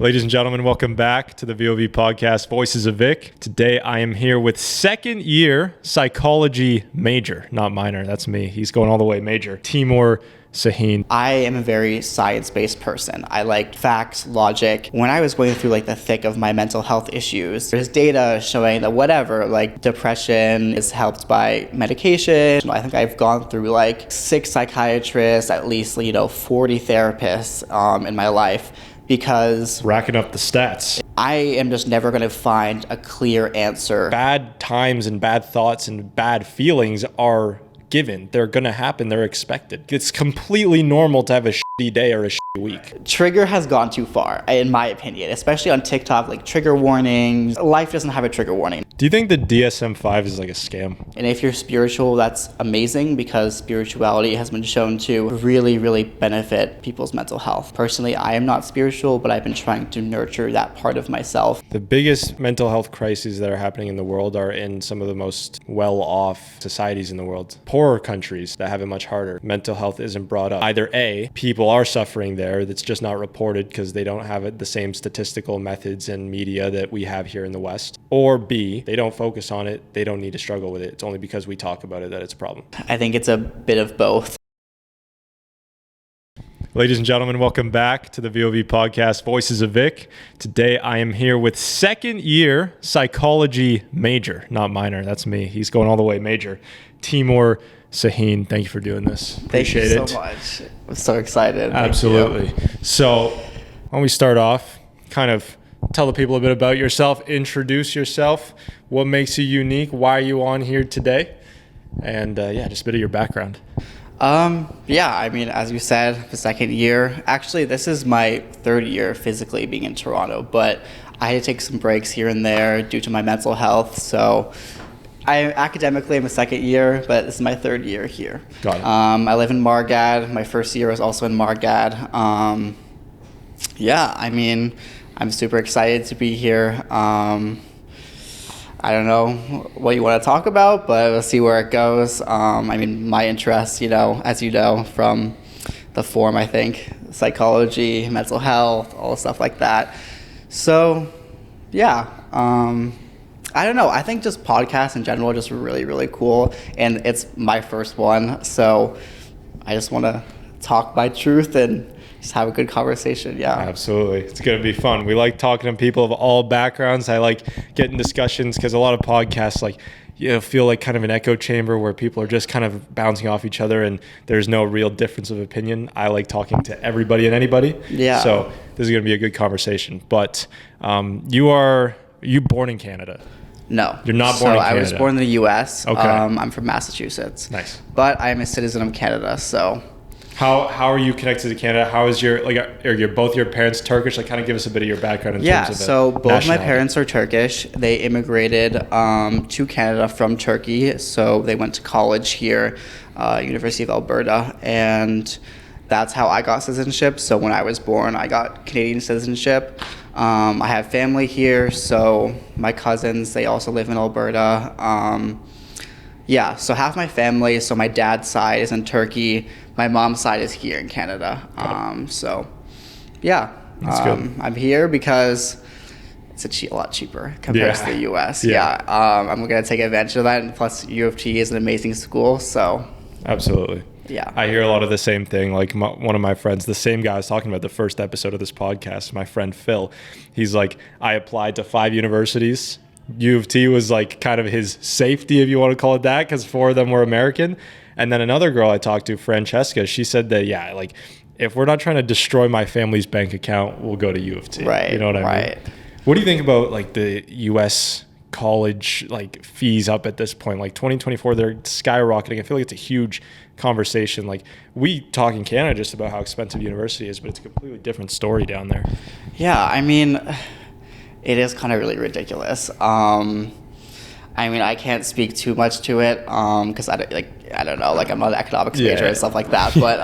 Ladies and gentlemen, welcome back to the VoV podcast, Voices of Vic. Today I am here with second year psychology major, not minor, that's me. He's going all the way major. Timur Sahin. I am a very science-based person. I like facts, logic. When I was going through the thick of my mental health issues, there's data showing that depression is helped by medication. I think I've gone through 6 psychiatrists, at least 40 therapists in my life. Because racking up the stats. I am just never going to find a clear answer. Bad times and bad thoughts and bad feelings are given. They're going to happen. They're expected. It's completely normal to have a shitty day or a shitty week. Trigger has gone too far, in my opinion, especially on TikTok, trigger warnings. Life doesn't have a trigger warning. Do you think the DSM-5 is a scam? And if you're spiritual, that's amazing because spirituality has been shown to really, really benefit people's mental health. Personally, I am not spiritual, but I've been trying to nurture that part of myself. The biggest mental health crises that are happening in the world are in some of the most well-off societies in the world. Poorer countries that have it much harder. Mental health isn't brought up. Either A, people are suffering there that's just not reported because they don't have the same statistical methods and media that we have here in the West. Or B, they don't focus on it. They don't need to struggle with it. It's only because we talk about it that it's a problem. I think it's a bit of both. Ladies and gentlemen, welcome back to the VoV podcast, Voices of Vic. Today I am here with second year psychology major, not minor. That's me. He's going all the way major. Timur Sahin, thank you for doing this. Appreciate it. Thank you so much. I'm so excited. Absolutely. So why don't we start off, kind of tell the people a bit about yourself, introduce yourself, what makes you unique, why are you on here today, and just a bit of your background. As you said, the second year. Actually, this is my third year physically being in Toronto, but I had to take some breaks here and there due to my mental health. So I academically am a second year, but this is my third year here. Got it. I live in Margad. My first year was also in Margad. I'm super excited to be here. I don't know what you want to talk about, but we'll see where it goes. My interests, as you know, from the form, I think, psychology, mental health, all stuff like that. So, I don't know. I think just podcasts in general are just really, really cool. And it's my first one. So I just want to talk my truth and just have a good conversation. Yeah, absolutely. It's going to be fun. We like talking to people of all backgrounds. I like getting discussions because a lot of podcasts feel like kind of an echo chamber where people are just kind of bouncing off each other and there's no real difference of opinion. I like talking to everybody and anybody. Yeah. So this is going to be a good conversation. But are you born in Canada? No. You're not born in Canada? I was born in the U.S. Okay. I'm from Massachusetts. Nice. But I'm a citizen of Canada, so... How are you connected to Canada? How is are both your parents Turkish? Kind of give us a bit of your background in terms of so both my parents are Turkish. They immigrated to Canada from Turkey, so they went to college here, University of Alberta, and that's how I got citizenship. So when I was born, I got Canadian citizenship. I have family here, so my cousins, they also live in Alberta. So half my family, so my dad's side is in Turkey, my mom's side is here in Canada. That's good. I'm here because it's a lot cheaper compared to the U.S. I'm going to take advantage of that, and plus U of T is an amazing school, so. Absolutely. Yeah. I hear a lot of the same thing. One of my friends, the same guy I was talking about the first episode of this podcast, my friend Phil, he's like, I applied to 5 universities. U of T was kind of his safety, if you want to call it that, because 4 of them were American. And then another girl I talked to, Francesca, she said that, if we're not trying to destroy my family's bank account, we'll go to U of T. Right. You know what I mean? What do you think about the U.S. college fees up at this point? 2024, they're skyrocketing. I feel like it's a huge conversation. We talk in Canada just about how expensive university is, but it's a completely different story down there. Yeah, it is kind of really ridiculous. I can't speak too much to it because I don't know, I'm not an economics major and stuff like that. But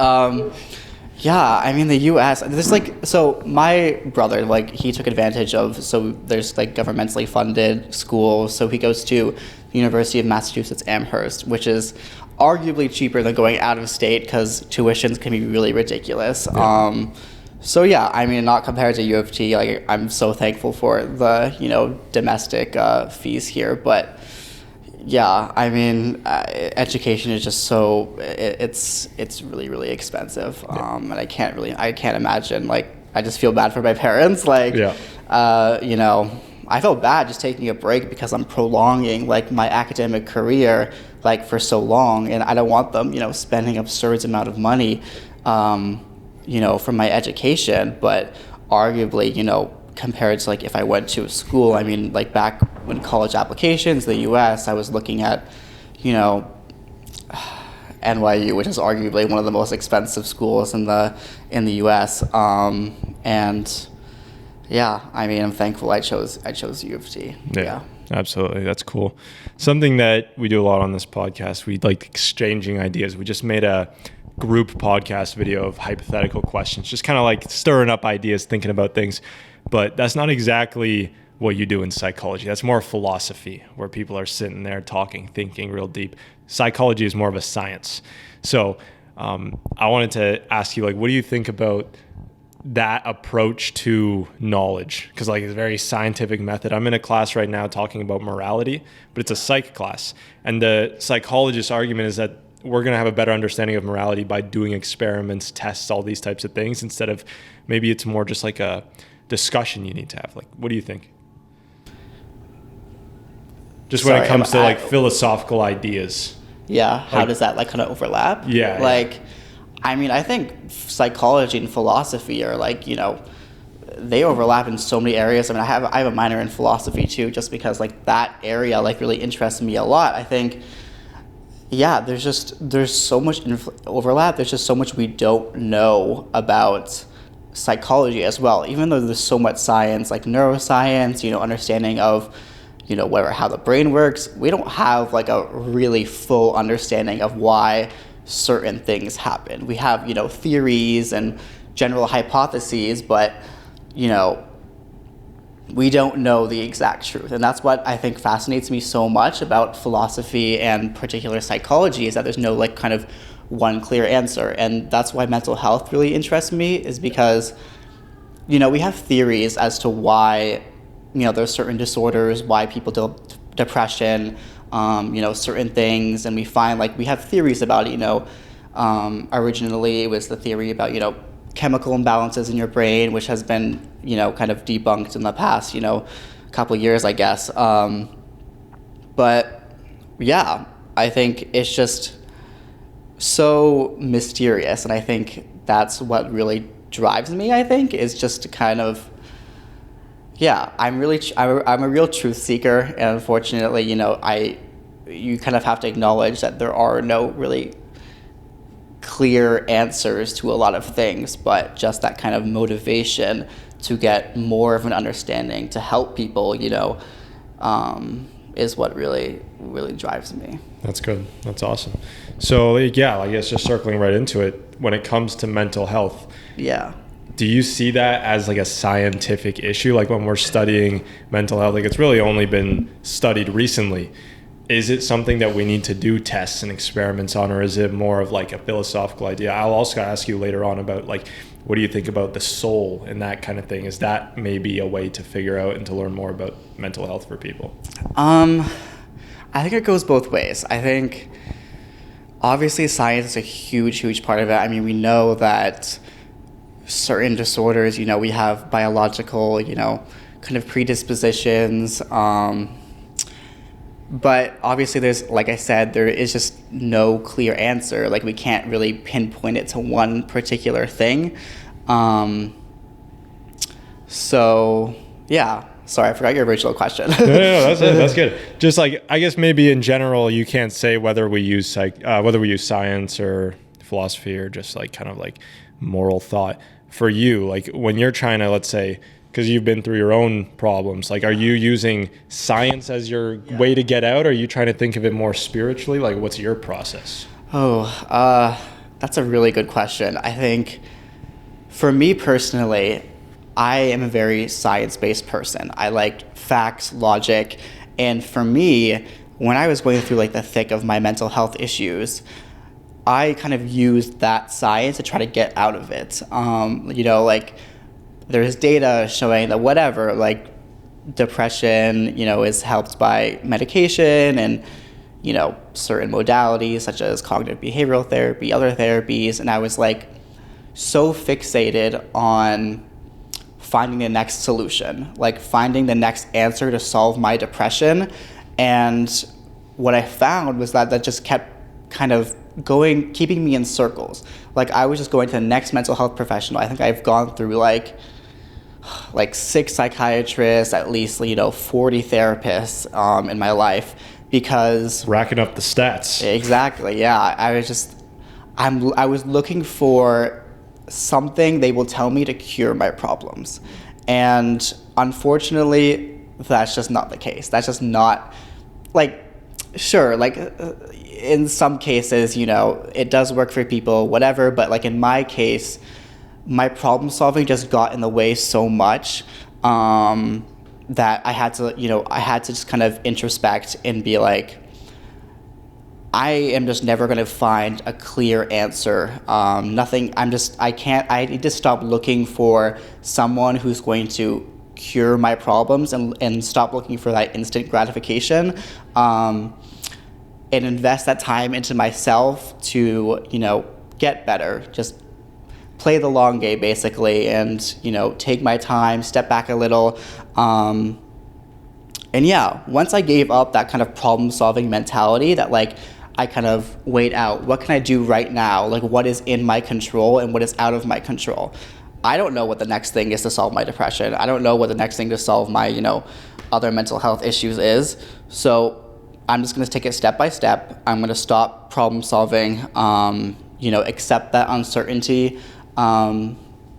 the U.S. There's so my brother he took advantage of, so there's governmentally funded schools. So he goes to the University of Massachusetts Amherst, which is arguably cheaper than going out of state because tuitions can be really ridiculous. Yeah. So yeah, I mean, not compared to U of T, like I'm so thankful for the, domestic fees here, but yeah, I mean, education is just it's really, really expensive. And I can't imagine, like, I just feel bad for my parents. Like, I felt bad just taking a break because I'm prolonging, like, my academic career, like, for so long. And I don't want them, spending absurd amount of money, for my education. But arguably, compared to, like, if I went to a school, I mean, like, back when college applications, the U.S., I was looking at, NYU, which is arguably one of the most expensive schools in the U.S. And yeah, I mean, I'm thankful I chose U of T. Yeah, absolutely. That's cool. Something that we do a lot on this podcast, we like exchanging ideas. We just made a group podcast video of hypothetical questions, just kind of like stirring up ideas, thinking about things. But that's not exactly what you do in psychology. That's more philosophy, where people are sitting there talking, thinking real deep. Psychology is more of a science. So I wanted to ask you, like, what do you think about that approach to knowledge? Because, like, it's a very scientific method. I'm in a class right now talking about morality, but it's a psych class. And the psychologist's argument is that we're going to have a better understanding of morality by doing experiments, tests, all these types of things, instead of maybe it's more just like a discussion you need to have. Like, what do you think? Just when it comes to like philosophical ideas. Yeah. How does that like kind of overlap? Yeah. Like, I mean, I think psychology and philosophy are like, they overlap in so many areas. I mean, I have a minor in philosophy too, just because like that area like really interests me a lot. I think, yeah, there's so much overlap. There's just so much we don't know about psychology as well, even though there's so much science, like neuroscience, understanding of, how the brain works. We don't have like a really full understanding of why certain things happen. We have, theories and general hypotheses, but, we don't know the exact truth. And that's what I think fascinates me so much about philosophy and particular psychology, is that there's no like kind of one clear answer. And that's why mental health really interests me, is because, we have theories as to why, there's certain disorders, why people depression, certain things. And we find like we have theories about it, originally it was the theory about, chemical imbalances in your brain, which has been, kind of debunked in the past, couple of years, I guess. But yeah, I think it's just so mysterious. And I think that's what really drives me, I think, is just to kind of, yeah, I'm a real truth seeker. And unfortunately, you kind of have to acknowledge that there are no really clear answers to a lot of things, but just that kind of motivation to get more of an understanding to help people, is what really, really drives me. That's good. That's awesome. So yeah, I guess just circling right into it, when it comes to mental health, yeah, do you see that as like a scientific issue? Like when we're studying mental health, like it's really only been studied recently. Is it something that we need to do tests and experiments on, or is it more of like a philosophical idea? I'll also ask you later on about like, what do you think about the soul and that kind of thing? Is that maybe a way to figure out and to learn more about mental health for people? I think it goes both ways. I think obviously science is a huge, huge part of it. I mean, we know that certain disorders, we have biological, kind of predispositions, but obviously there's, like I said, there is just no clear answer. Like we can't really pinpoint it to one particular thing. So yeah, sorry, I forgot your original question. No, that's good. Just like, I guess maybe in general, you can't say whether we use science or philosophy or just like kind of like moral thought. For you, like when you're trying to, let's say, because you've been through your own problems, like are you using science as your way to get out? Or are you trying to think of it more spiritually? Like what's your process? That's a really good question. I think for me personally, I am a very science-based person. I like facts, logic, and for me, when I was going through like the thick of my mental health issues, I kind of used that science to try to get out of it. You know, like there's data showing that whatever, like depression, you know, is helped by medication and, you know, certain modalities such as cognitive behavioral therapy, other therapies. And I was like so fixated on finding the next solution, like finding the next answer to solve my depression. And what I found was that just kept kind of keeping me in circles. Like I was just going to the next mental health professional. I think I've gone through like 6 psychiatrists, at least, you know, 40 therapists in my life, because Racking up the stats. exactly, yeah. I was looking for something they will tell me to cure my problems, and unfortunately, that's just not the case. That's just not, like, sure, like in some cases, you know, it does work for people, whatever, but like in my case, my problem solving just got in the way so much that I had to just kind of introspect and be like, I am just never going to find a clear answer. I need to stop looking for someone who's going to cure my problems and stop looking for that instant gratification, and invest that time into myself to, you know, get better, just play the long game basically, and, you know, take my time, step back a little. And yeah, once I gave up that kind of problem solving mentality that like I kind of weighed out, what can I do right now? Like what is in my control and what is out of my control? I don't know what the next thing is to solve my depression. I don't know what the next thing to solve my, you know, other mental health issues is. So I'm just going to take it step by step. I'm going to stop problem solving, you know, accept that uncertainty, and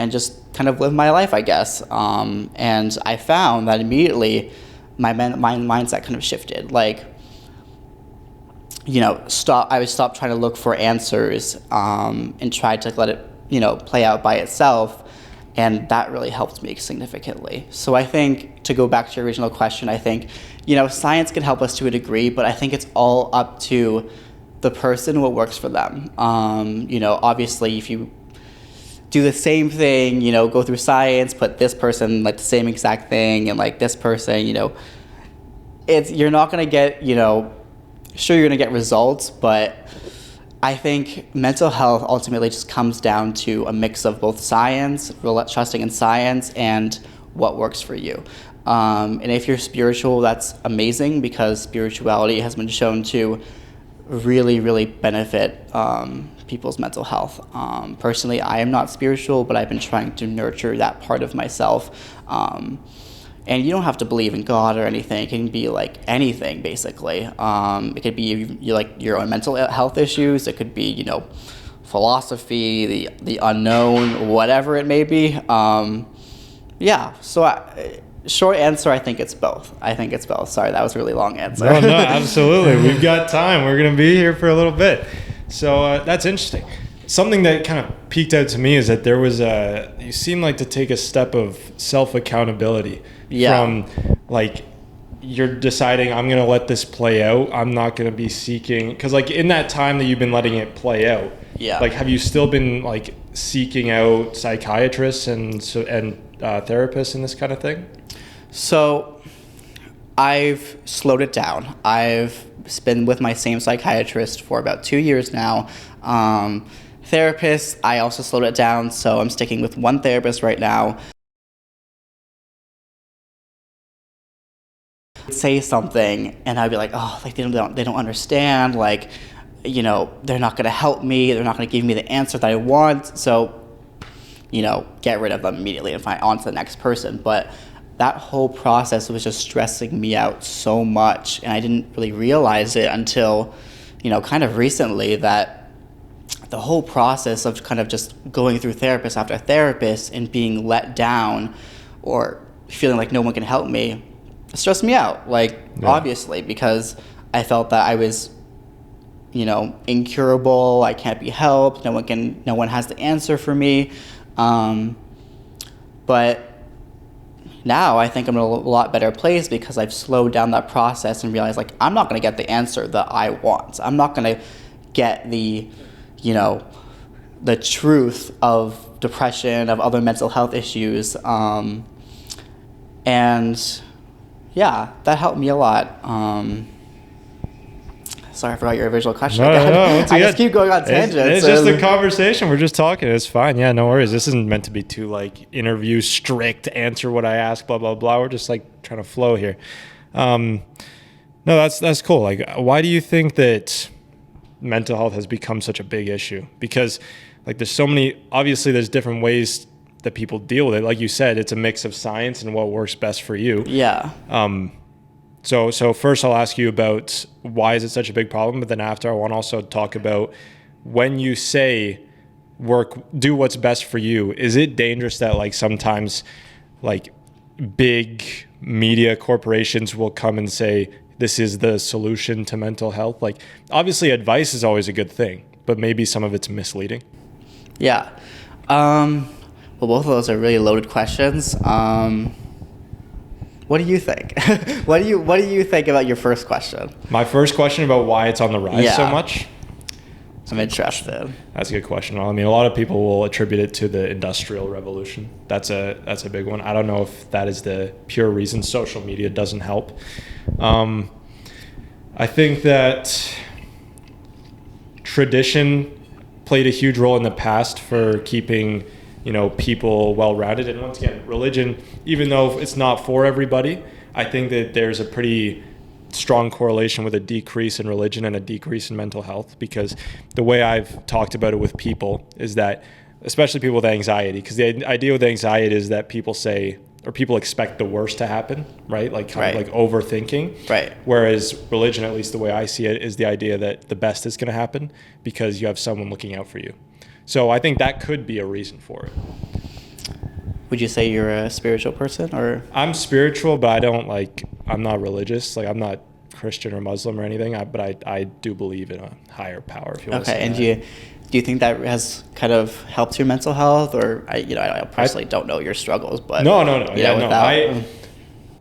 just kind of live my life, I guess. And I found that immediately my mindset kind of shifted. Like, you know, I would stop trying to look for answers, and try to let it, you know, play out by itself. And that really helped me significantly. So I think, to go back to your original question, I think, you know, science can help us to a degree, but I think it's all up to the person, what works for them. You know, obviously, if you do the same thing, you know, go through science, put this person like the same exact thing, and like this person, you know, you're not going to get, you know, sure, you're going to get results, but I think mental health ultimately just comes down to a mix of both science, trusting in science, and what works for you. And if you're spiritual, that's amazing, because spirituality has been shown to really, really benefit people's mental health. Personally, I am not spiritual, but I've been trying to nurture that part of myself. And you don't have to believe in God or anything. It can be like anything, basically. It could be like your own mental health issues. It could be, you know, philosophy, the unknown, whatever it may be. Yeah. So, short answer, I think it's both. Sorry, that was a really long answer. No, absolutely. We've got time. We're going to be here for a little bit. So that's interesting. Something that kind of peeked out to me is that there was you seem like to take a step of self-accountability. Yeah. From like, you're deciding, I'm going to let this play out. I'm not going to be seeking, because like in that time that you've been letting it play out, yeah, like have you still been like seeking out psychiatrists and therapists and this kind of thing? So I've slowed it down. I've been with my same psychiatrist for about 2 years now. Therapists, I also slowed it down, so I'm sticking with one therapist right now. Say something and I'd be like, oh, like they don't understand, like, you know, they're not going to help me, they're not going to give me the answer that I want, so, you know, get rid of them immediately and find on to the next person. But that whole process was just stressing me out so much, and I didn't really realize it until, you know, kind of recently, that the whole process of kind of just going through therapist after therapist and being let down or feeling like no one can help me stressed me out, like, yeah, obviously, because I felt that I was, you know, incurable, I can't be helped, no one has the answer for me. But now I think I'm in a lot better place, because I've slowed down that process and realized, like, I'm not going to get the answer that I want. I'm not going to get the, the truth of depression, of other mental health issues. And yeah, that helped me a lot. Sorry, I forgot your original question. No, I just keep going on tangents. It's just a conversation. We're just talking. It's fine. Yeah, no worries. This isn't meant to be too like interview strict, answer what I ask, blah, blah, blah. We're just like trying to flow here. No, that's cool. Like, why do you think that mental health has become such a big issue? Because like there's so many, obviously there's different ways that people deal with it. Like you said, it's a mix of science and what works best for you. Yeah. So first I'll ask you about why is it such a big problem, but then after I want to also talk about when you say do what's best for you, is it dangerous that like sometimes like big media corporations will come and say this is the solution to mental health? Like obviously advice is always a good thing, but maybe some of it's misleading. Yeah. Well, both of those are really loaded questions. What do you think? What do you think about your first question? My first question about why it's on the rise so much? I'm interested. That's a good question. I mean, a lot of people will attribute it to the Industrial Revolution. That's a big one. I don't know if that is the pure reason. Social media doesn't help. I think that tradition played a huge role in the past for keeping people well-rounded. And once again, religion, even though it's not for everybody, I think that there's a pretty strong correlation with a decrease in religion and a decrease in mental health, because the way I've talked about it with people is that, especially people with anxiety, because the idea with anxiety is that people say, or people expect the worst to happen, right? Like kind of like overthinking. Right. Whereas religion, at least the way I see it, is the idea that the best is going to happen because you have someone looking out for you. So I think that could be a reason for it. Would you say you're a spiritual person, or? I'm spiritual, but I'm not religious. Like I'm not Christian or Muslim or anything. But I do believe in a higher power, if you want to say and that. do you think that has kind of helped your mental health, or I personally don't know your struggles, but no.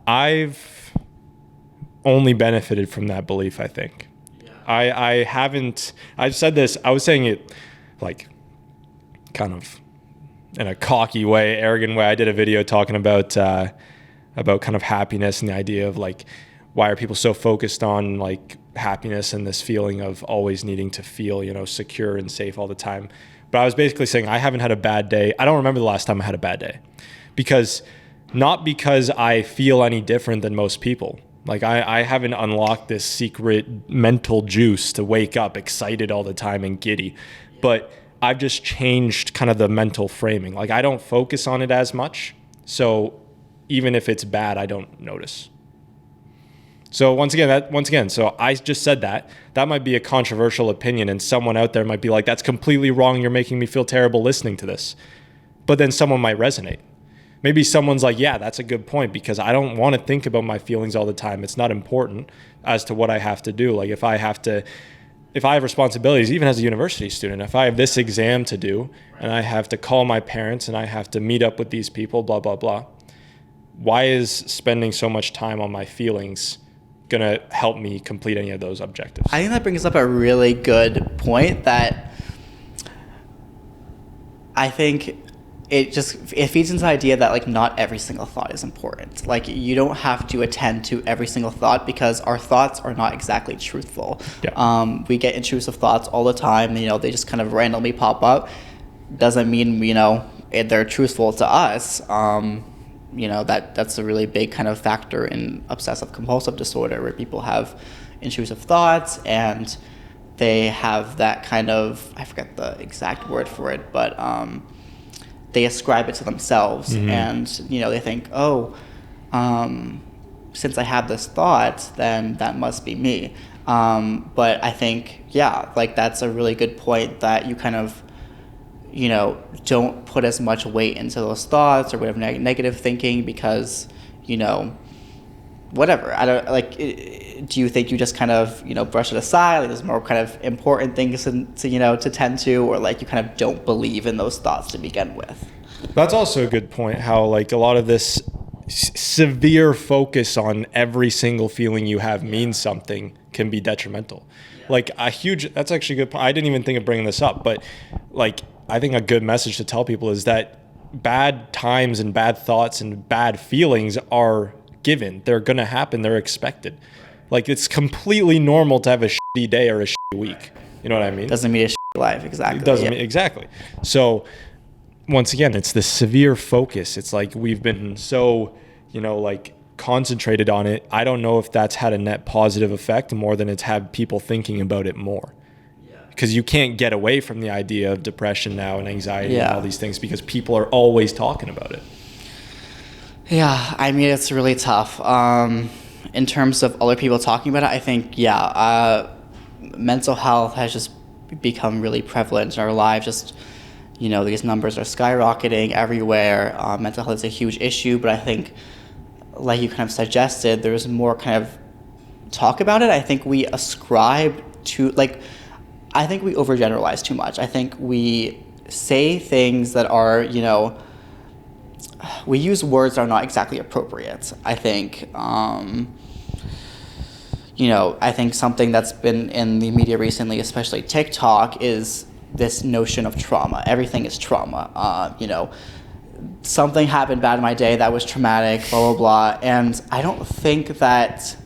I've only benefited from that belief. I think I haven't. I've said this. I was saying it like kind of in a cocky way, arrogant way. I did a video talking about kind of happiness and the idea of like, why are people so focused on like happiness and this feeling of always needing to feel, secure and safe all the time. But I was basically saying I haven't had a bad day. I don't remember the last time I had a bad day, not because I feel any different than most people. Like I haven't unlocked this secret mental juice to wake up excited all the time and giddy, but I've just changed kind of the mental framing. Like I don't focus on it as much. So even if it's bad, I don't notice. So once again, so I just said that might be a controversial opinion, and someone out there might be like, that's completely wrong. You're making me feel terrible listening to this. But then someone might resonate. Maybe someone's like, yeah, that's a good point, because I don't want to think about my feelings all the time. It's not important as to what I have to do. Like if I have responsibilities, even as a university student, if I have this exam to do and I have to call my parents and I have to meet up with these people, blah, blah, blah. Why is spending so much time on my feelings going to help me complete any of those objectives? I think that brings up a really good point, that I think it feeds into the idea that like not every single thought is important. Like you don't have to attend to every single thought, because our thoughts are not exactly truthful. Yeah. We get intrusive thoughts all the time. They just kind of randomly pop up. Doesn't mean they're truthful to us. That's a really big kind of factor in obsessive compulsive disorder, where people have intrusive thoughts and they have that kind of, I forget the exact word for it, but they ascribe it to themselves. Mm-hmm. And they think, since I have this thought, then that must be me. But I think that's a really good point, that you kind of don't put as much weight into those thoughts or whatever negative thinking, because whatever. I don't do you think you just kind of brush it aside, like there's more kind of important things to tend to, or like you kind of don't believe in those thoughts to begin with? That's also a good point, how like a lot of this severe focus on every single feeling you have means something can be detrimental. Like a huge, that's actually a good point. I didn't even think of bringing this up, but like, I think a good message to tell people is that bad times and bad thoughts and bad feelings are given. They're going to happen. They're expected. Like, it's completely normal to have a shitty day or a shitty week. You know what I mean? Doesn't mean a shitty life. Exactly. It doesn't mean, exactly. So once again, it's the severe focus. It's like we've been so, like concentrated on it. I don't know if that's had a net positive effect more than it's had people thinking about it more. Because you can't get away from the idea of depression now and anxiety and all these things because people are always talking about it. Yeah, I mean, it's really tough. In terms of other people talking about it, I think, mental health has just become really prevalent in our lives. Just, these numbers are skyrocketing everywhere. Mental health is a huge issue, but I think, like you kind of suggested, there's more kind of talk about it. I think we ascribe to, I think we overgeneralize too much. I think we say things that are, we use words that are not exactly appropriate. I think, I think something that's been in the media recently, especially TikTok, is this notion of trauma. Everything is trauma. Something happened bad in my day that was traumatic, blah, blah, blah. And I don't think that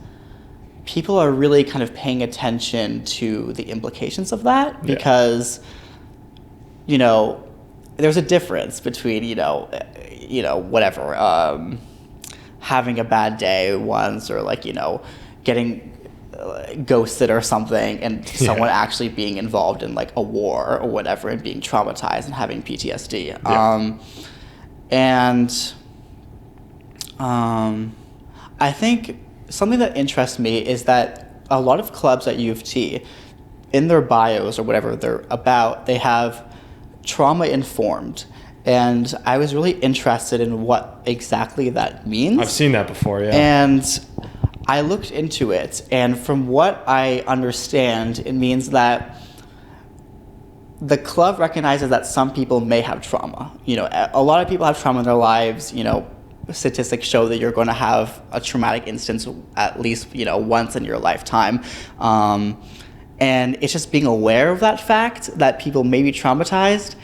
people are really kind of paying attention to the implications of that because, there's a difference between, having a bad day once or getting ghosted or something and someone actually being involved in a war or whatever and being traumatized and having PTSD. I think something that interests me is that a lot of clubs at U of T, in their bios or whatever they're about, they have trauma informed. And I was really interested in what exactly that means. I've seen that before, yeah. And I looked into it, and from what I understand, it means that the club recognizes that some people may have trauma. A lot of people have trauma in their lives. Statistics show that you're going to have a traumatic instance at least, once in your lifetime. And it's just being aware of that fact that people may be traumatized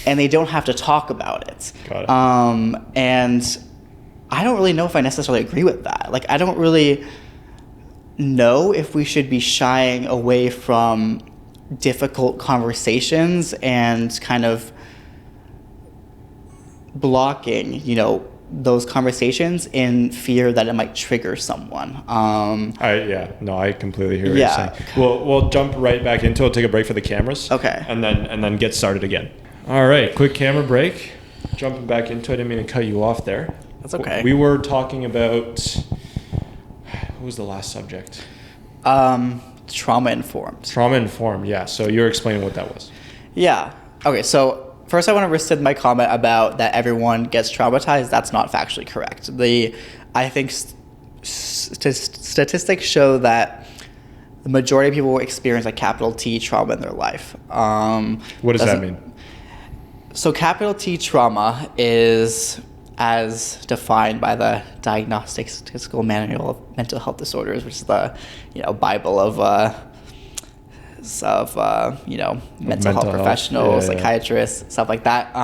and they don't have to talk about it. Got it. And I don't really know if I necessarily agree with that. I don't really know if we should be shying away from difficult conversations and kind of blocking, those conversations in fear that it might trigger someone. I completely hear what you're saying. We'll jump right back into it, take a break for the cameras. Okay. And then get started again. All right, quick camera break. Jumping back into it, I didn't mean to cut you off there. That's okay. We were talking about, what was the last subject? Trauma informed. Trauma informed, yeah. So you're explaining what that was. Yeah. Okay, so first I want to rescind my comment about that everyone gets traumatized. That's not factually correct. I think statistics show that the majority of people experience a capital T trauma in their life. What does that mean? So capital T trauma is, as defined by the Diagnostic Statistical Manual of Mental Health Disorders, which is the Bible of mental health professionals, psychiatrists, stuff like that.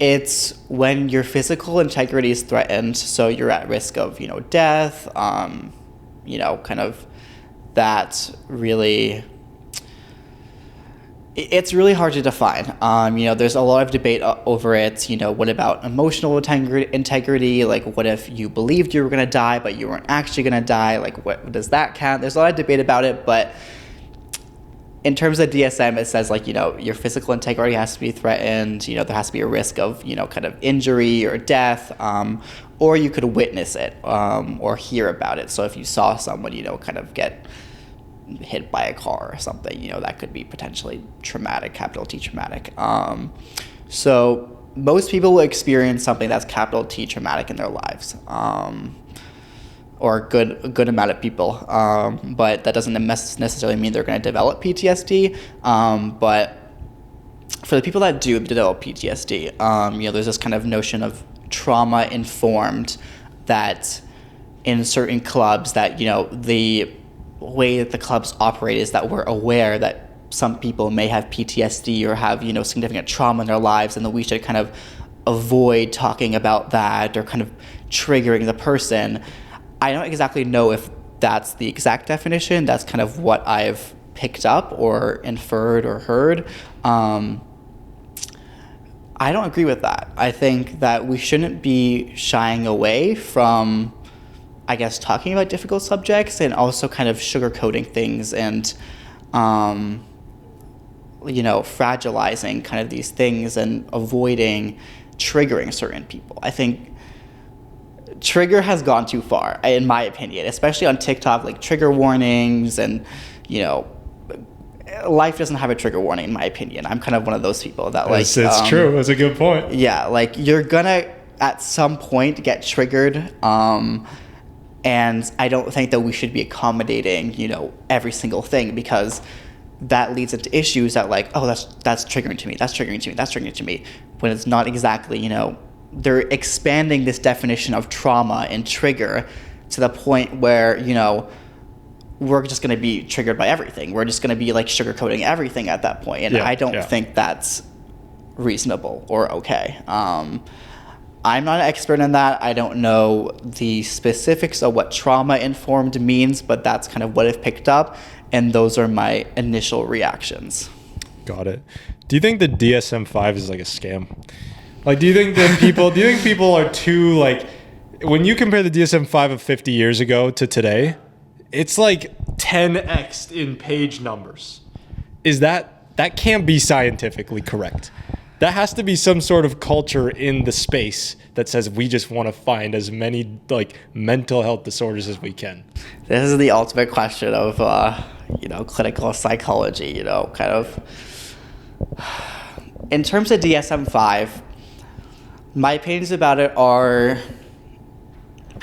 It's when your physical integrity is threatened, so you're at risk of death. Kind of that really. It's really hard to define. There's a lot of debate over it. What about emotional integrity? What if you believed you were going to die, but you weren't actually going to die? What does that count? There's a lot of debate about it, but in terms of DSM, it says your physical integrity has to be threatened. There has to be a risk of kind of injury or death, or you could witness it or hear about it. So if you saw someone kind of get hit by a car or something, that could be potentially traumatic, capital T traumatic. So most people will experience something that's capital T traumatic in their lives, or a good amount of people. But that doesn't necessarily mean they're going to develop PTSD. But for the people that do develop PTSD, there's this kind of notion of trauma informed that in certain clubs that way that the clubs operate is that we're aware that some people may have PTSD or have, significant trauma in their lives, and that we should kind of avoid talking about that or kind of triggering the person. I don't exactly know if that's the exact definition. That's kind of what I've picked up or inferred or heard. I don't agree with that. I think that we shouldn't be shying away from, I guess, talking about difficult subjects and also kind of sugarcoating things and, fragilizing kind of these things and avoiding triggering certain people. I think trigger has gone too far, in my opinion, especially on TikTok, like trigger warnings and, life doesn't have a trigger warning, in my opinion. I'm kind of one of those people that it's true. That's a good point. Yeah, like you're gonna at some point get triggered, and I don't think that we should be accommodating, every single thing, because that leads into issues that like, oh, that's triggering to me, that's triggering to me, that's triggering to me, when it's not exactly, they're expanding this definition of trauma and trigger to the point where, we're just going to be triggered by everything. We're just going to be like sugarcoating everything at that point. And I don't think that's reasonable or okay. I'm not an expert in that. I don't know the specifics of what trauma-informed means, but that's kind of what I've picked up. And those are my initial reactions. Got it. Do you think the DSM-5 is like a scam? Like, do you think people are too, like, when you compare the DSM-5 of 50 years ago to today, it's like 10x in page numbers. That can't be scientifically correct. That has to be some sort of culture in the space that says we just want to find as many like mental health disorders as we can. This is the ultimate question of clinical psychology, kind of. In terms of DSM-5, my opinions about it are,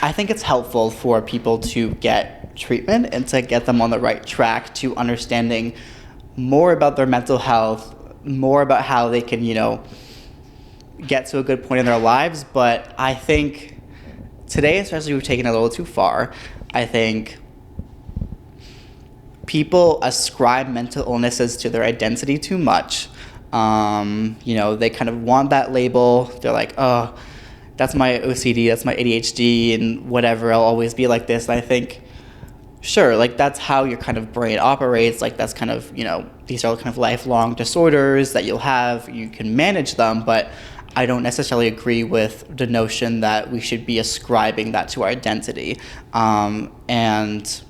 I think it's helpful for people to get treatment and to get them on the right track to understanding more about their mental health, more about how they can, get to a good point in their lives. But I think today, especially, we've taken it a little too far. I think people ascribe mental illnesses to their identity too much. They kind of want that label. They're like, oh, that's my OCD, that's my ADHD, and whatever, I'll always be like this. And I think, sure, like that's how your kind of brain operates. Like that's kind of, these are kind of lifelong disorders that you'll have. You can manage them, but I don't necessarily agree with the notion that we should be ascribing that to our identity. And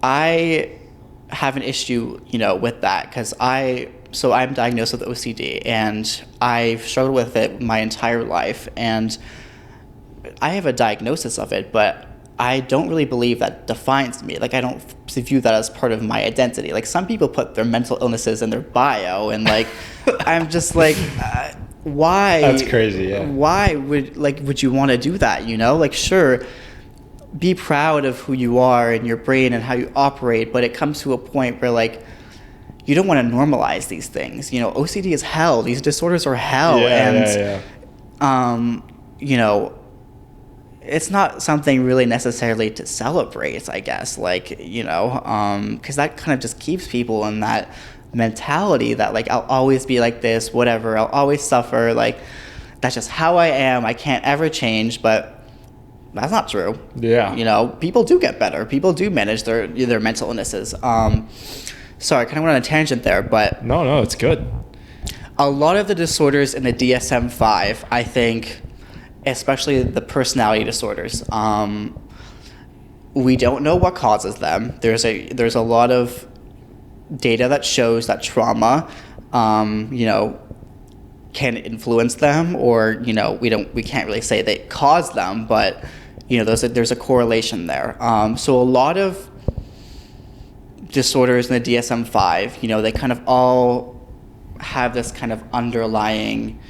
I have an issue, with that, because I'm diagnosed with OCD, and I've struggled with it my entire life, and I have a diagnosis of it, but I don't really believe that defines me. Like, I don't view that as part of my identity. Like, some people put their mental illnesses in their bio, and like, I'm just like, why? That's crazy, yeah. Why would you want to do that, Like, sure, be proud of who you are and your brain and how you operate, but it comes to a point where, like, you don't want to normalize these things. OCD is hell. These disorders are hell. It's not something really necessarily to celebrate, I guess, because that kind of just keeps people in that mentality that, like, I'll always be like this, whatever, I'll always suffer, like, that's just how I am, I can't ever change. But that's not true. Yeah. People do get better. People do manage their mental illnesses. Sorry, I kind of went on a tangent there, but... No, it's good. A lot of the disorders in the DSM-5, I think, especially the personality disorders, we don't know what causes them. There's a lot of data that shows that trauma, can influence them, or we can't really say they cause them, but there's a correlation there. So a lot of disorders in the DSM-5, they kind of all have this kind of underlying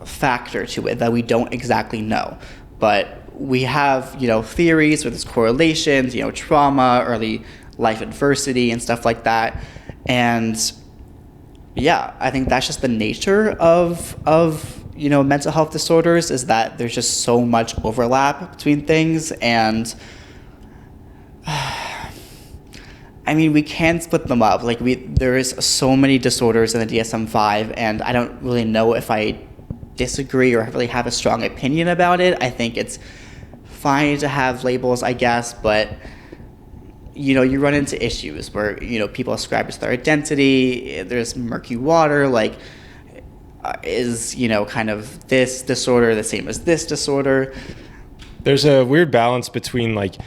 factor to it that we don't exactly know. But we have, theories with these correlations, trauma, early life adversity, and stuff like that. And yeah, I think that's just the nature of mental health disorders, is that there's just so much overlap between things. And I mean, we can split them up. Like there is so many disorders in the DSM-5, and I don't really know if I disagree or really have a strong opinion about it. I think it's fine to have labels, I guess, but you run into issues where people ascribe to their identity. There's murky water. Like, is kind of this disorder the same as this disorder? There's a weird balance between like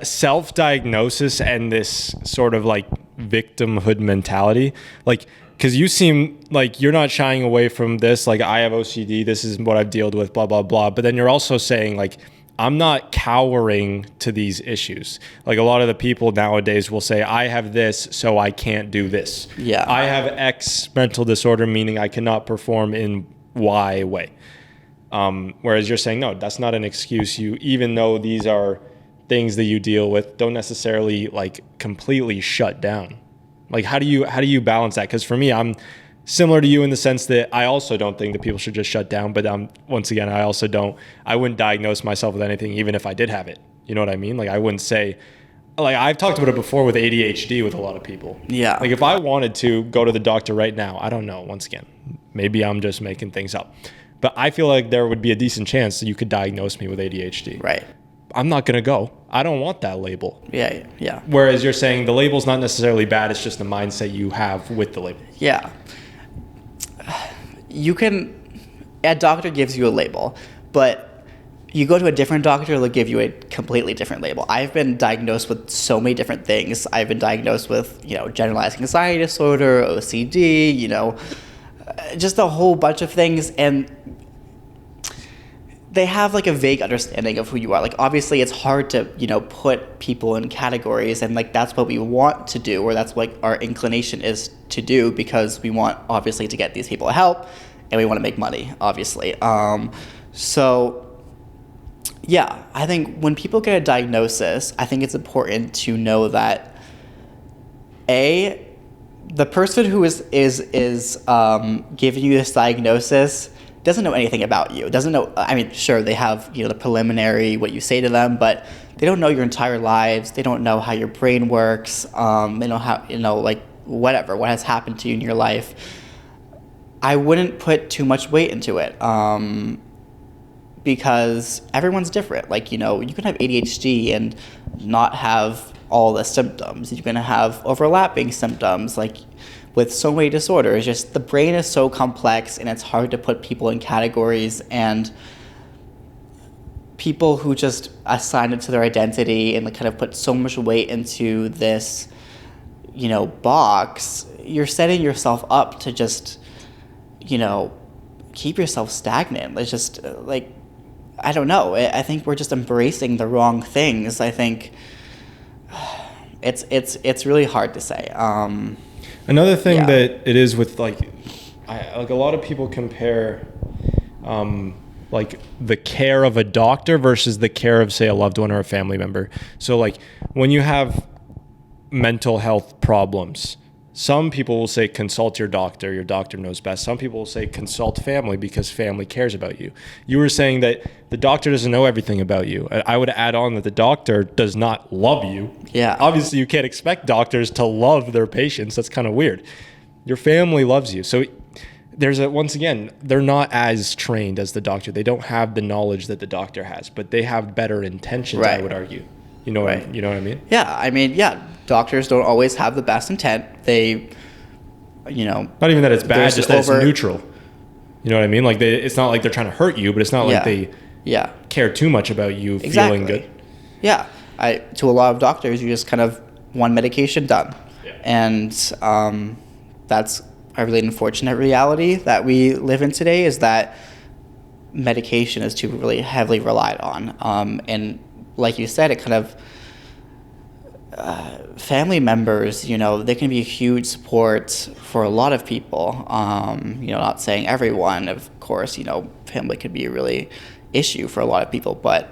self-diagnosis and this sort of like victimhood mentality, like, because you seem like you're not shying away from this, like, I have OCD, this is what I've dealt with, blah blah blah, but then you're also saying like, I'm not cowering to these issues. Like, a lot of the people nowadays will say, I have this, so I can't do this. Yeah, I have X mental disorder, meaning I cannot perform in Y way. Whereas you're saying, no, that's not an excuse. You, even though these are things that you deal with, don't necessarily like completely shut down. Like, how do you balance that? Because for me, I'm similar to you in the sense that I also don't think that people should just shut down. But once again, I wouldn't diagnose myself with anything, even if I did have it. You know what I mean? Like, I wouldn't say, like, I've talked about it before with ADHD with a lot of people. Yeah. Like, if I wanted to go to the doctor right now, I don't know, once again, maybe I'm just making things up, but I feel like there would be a decent chance that you could diagnose me with ADHD. Right. I'm not going to go. I don't want that label. Yeah. Whereas you're saying the label's not necessarily bad. It's just the mindset you have with the label. Yeah. A doctor gives you a label, but you go to a different doctor, they'll give you a completely different label. I've been diagnosed with so many different things. I've been diagnosed with, generalized anxiety disorder, OCD, just a whole bunch of things. And they have like a vague understanding of who you are. Like, obviously it's hard to, put people in categories, and like that's what we want to do, or that's what our inclination is to do, because we want obviously to get these people help and we want to make money, obviously. So yeah, I think when people get a diagnosis, I think it's important to know that the person who is giving you this diagnosis doesn't know anything about you. Doesn't know. I mean, sure, they have the preliminary, what you say to them, but they don't know your entire lives. They don't know how your brain works. They don't know how like what has happened to you in your life. I wouldn't put too much weight into it, because everyone's different. Like, you can have ADHD and not have all the symptoms. You're gonna have overlapping symptoms, like with so many disorders. Just the brain is so complex, and it's hard to put people in categories, and people who just assign it to their identity and kind of put so much weight into this, box, you're setting yourself up to just, keep yourself stagnant. It's just like, I don't know. I think we're just embracing the wrong things. I think it's really hard to say. Another thing that it is with like a lot of people compare like the care of a doctor versus the care of, say, a loved one or a family member. So like when you have mental health problems, some people will say consult your doctor knows best. Some people will say consult family because family cares about you. You were saying that the doctor doesn't know everything about you. I would add on that the doctor does not love you. Yeah. Obviously, you can't expect doctors to love their patients. That's kind of weird. Your family loves you. So once again, they're not as trained as the doctor. They don't have the knowledge that the doctor has, but they have better intentions, right. I would argue. You know what I mean? Yeah, I mean, yeah. Doctors don't always have the best intent. They, not even that it's bad, just that it's neutral. You know what I mean? Like it's not like they're trying to hurt you, but it's not like they care too much about you feeling good. Yeah, to a lot of doctors, you just kind of one medication done, and that's a really unfortunate reality that we live in today. Is that medication is too really heavily relied on, and like you said, it kind of. Family members, they can be a huge support for a lot of people. Not saying everyone, of course, family could be a really issue for a lot of people, but,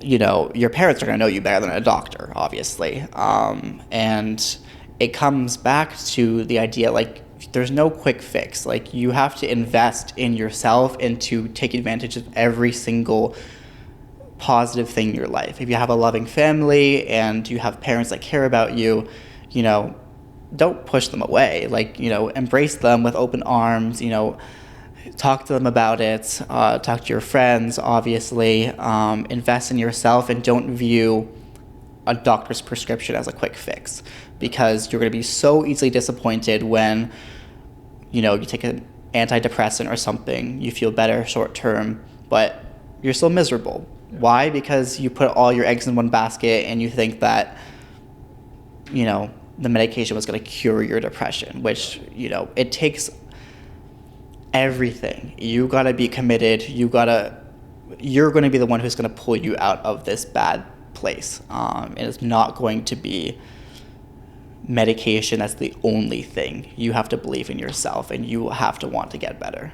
your parents are going to know you better than a doctor, obviously. And it comes back to the idea, like, there's no quick fix. Like, you have to invest in yourself and to take advantage of every single positive thing in your life. If you have a loving family and you have parents that care about you, you know, don't push them away. Like, you know, embrace them with open arms, you know, talk to them about it, talk to your friends, obviously, invest in yourself, and don't view a doctor's prescription as a quick fix, because you're going to be so easily disappointed when, you know, you take an antidepressant or something, you feel better short term, but you're still miserable. Why? Because you put all your eggs in one basket and you think that, you know, the medication was going to cure your depression, which, you know, it takes everything. You got to be committed. You're going to be the one who's going to pull you out of this bad place. And it's not going to be medication that's the only thing. You have to believe in yourself, and you have to want to get better.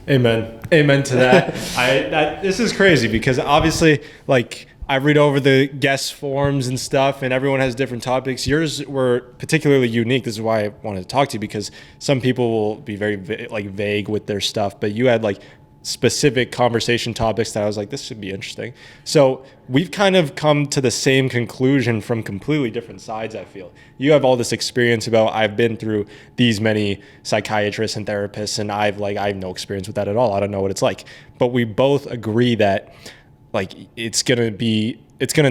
Amen. Amen to that. This is crazy because obviously, like, I read over the guest forms and stuff, and everyone has different topics. Yours were particularly unique. This is why I wanted to talk to you, because some people will be very vague with their stuff, but you had like specific conversation topics that I was like, this should be interesting. So we've kind of come to the same conclusion from completely different sides, I feel. You have all this experience about, I've been through these many psychiatrists and therapists, and I have no experience with that at all. I don't know what it's like. But we both agree that like it's gonna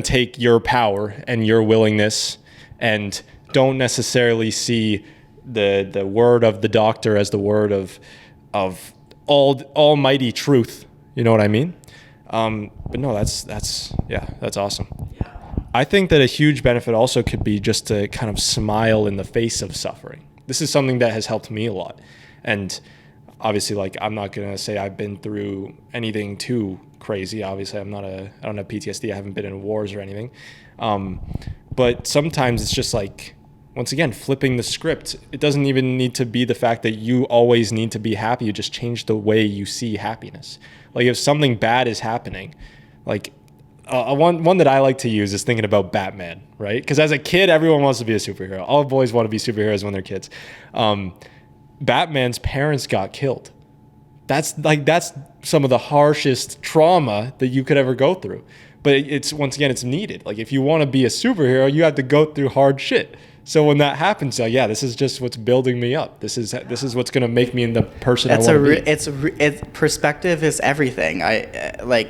take your power and your willingness, and don't necessarily see the word of the doctor as the word of almighty truth. You know what I mean? But no, that's awesome. Yeah. I think that a huge benefit also could be just to kind of smile in the face of suffering. This is something that has helped me a lot. And obviously, like, I'm not going to say I've been through anything too crazy. Obviously, I don't have PTSD. I haven't been in wars or anything. But sometimes it's just like, once again, flipping the script. It doesn't even need to be the fact that you always need to be happy. You just change the way you see happiness. Like, if something bad is happening, like one that I like to use is thinking about Batman, right? Because as a kid, everyone wants to be a superhero. All boys want to be superheroes when they're kids. Batman's parents got killed. That's some of the harshest trauma that you could ever go through. But it's needed. Like, if you want to be a superhero, you have to go through hard shit. So when that happens, like, this is just what's building me up. This is what's going to make me the person I want to be. Perspective is everything. I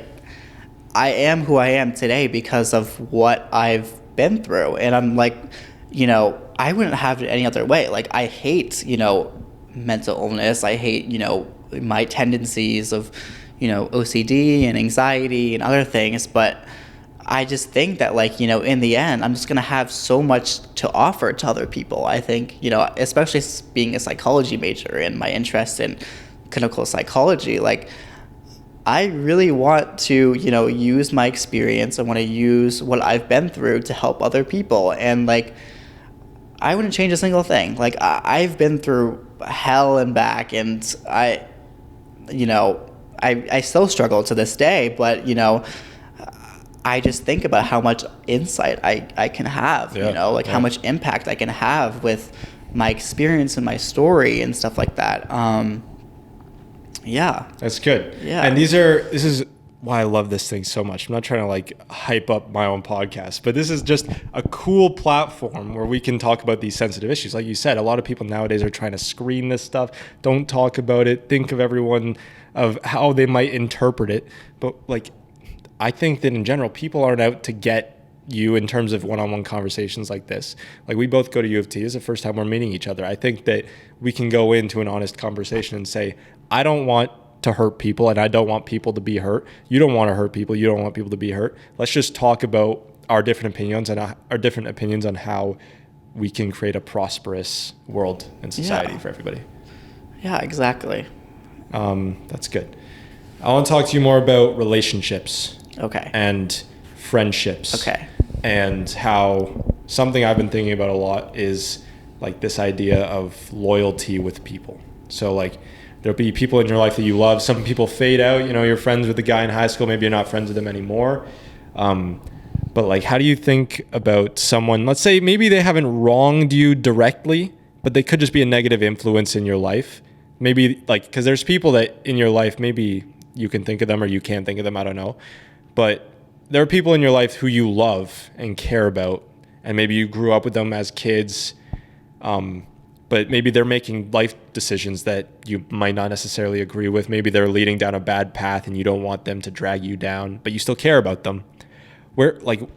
am who I am today because of what I've been through, and I'm like, you know, I wouldn't have it any other way. Like, I hate, you know, mental illness. I hate, you know, my tendencies of, you know, OCD and anxiety and other things, but I just think that, like, you know, in the end, I'm just going to have so much to offer to other people. I think, you know, especially being a psychology major and my interest in clinical psychology, like, I really want to, you know, use my experience. I want to use what I've been through to help other people. And, like, I wouldn't change a single thing. Like, I've been through hell and back, and I still struggle to this day, but, you know, I just think about how much insight I can have, you know, like how much impact I can have with my experience and my story and stuff like that. Yeah. That's good. Yeah. And this is why I love this thing so much. I'm not trying to like hype up my own podcast, but this is just a cool platform where we can talk about these sensitive issues. Like you said, a lot of people nowadays are trying to screen this stuff. Don't talk about it. Think of everyone of how they might interpret it. But like, I think that in general, people aren't out to get you in terms of one-on-one conversations like this. Like, we both go to U of T. This is the first time we're meeting each other. I think that we can go into an honest conversation and say, I don't want to hurt people, and I don't want people to be hurt. You don't want to hurt people. You don't want people to be hurt. Let's just talk about our different opinions on how we can create a prosperous world and society for everybody. Yeah, exactly. That's good. I want to talk to you more about relationships. Okay. And friendships. Okay. And how something I've been thinking about a lot is like this idea of loyalty with people. So like, there'll be people in your life that you love. Some people fade out. You know, you're friends with the guy in high school. Maybe you're not friends with them anymore. But like, how do you think about someone, let's say maybe they haven't wronged you directly, but they could just be a negative influence in your life. Maybe like, because there's people that in your life, maybe you can think of them or you can't think of them. I don't know. But there are people in your life who you love and care about, and maybe you grew up with them as kids, but maybe they're making life decisions that you might not necessarily agree with. Maybe they're leading down a bad path and you don't want them to drag you down, but you still care about them.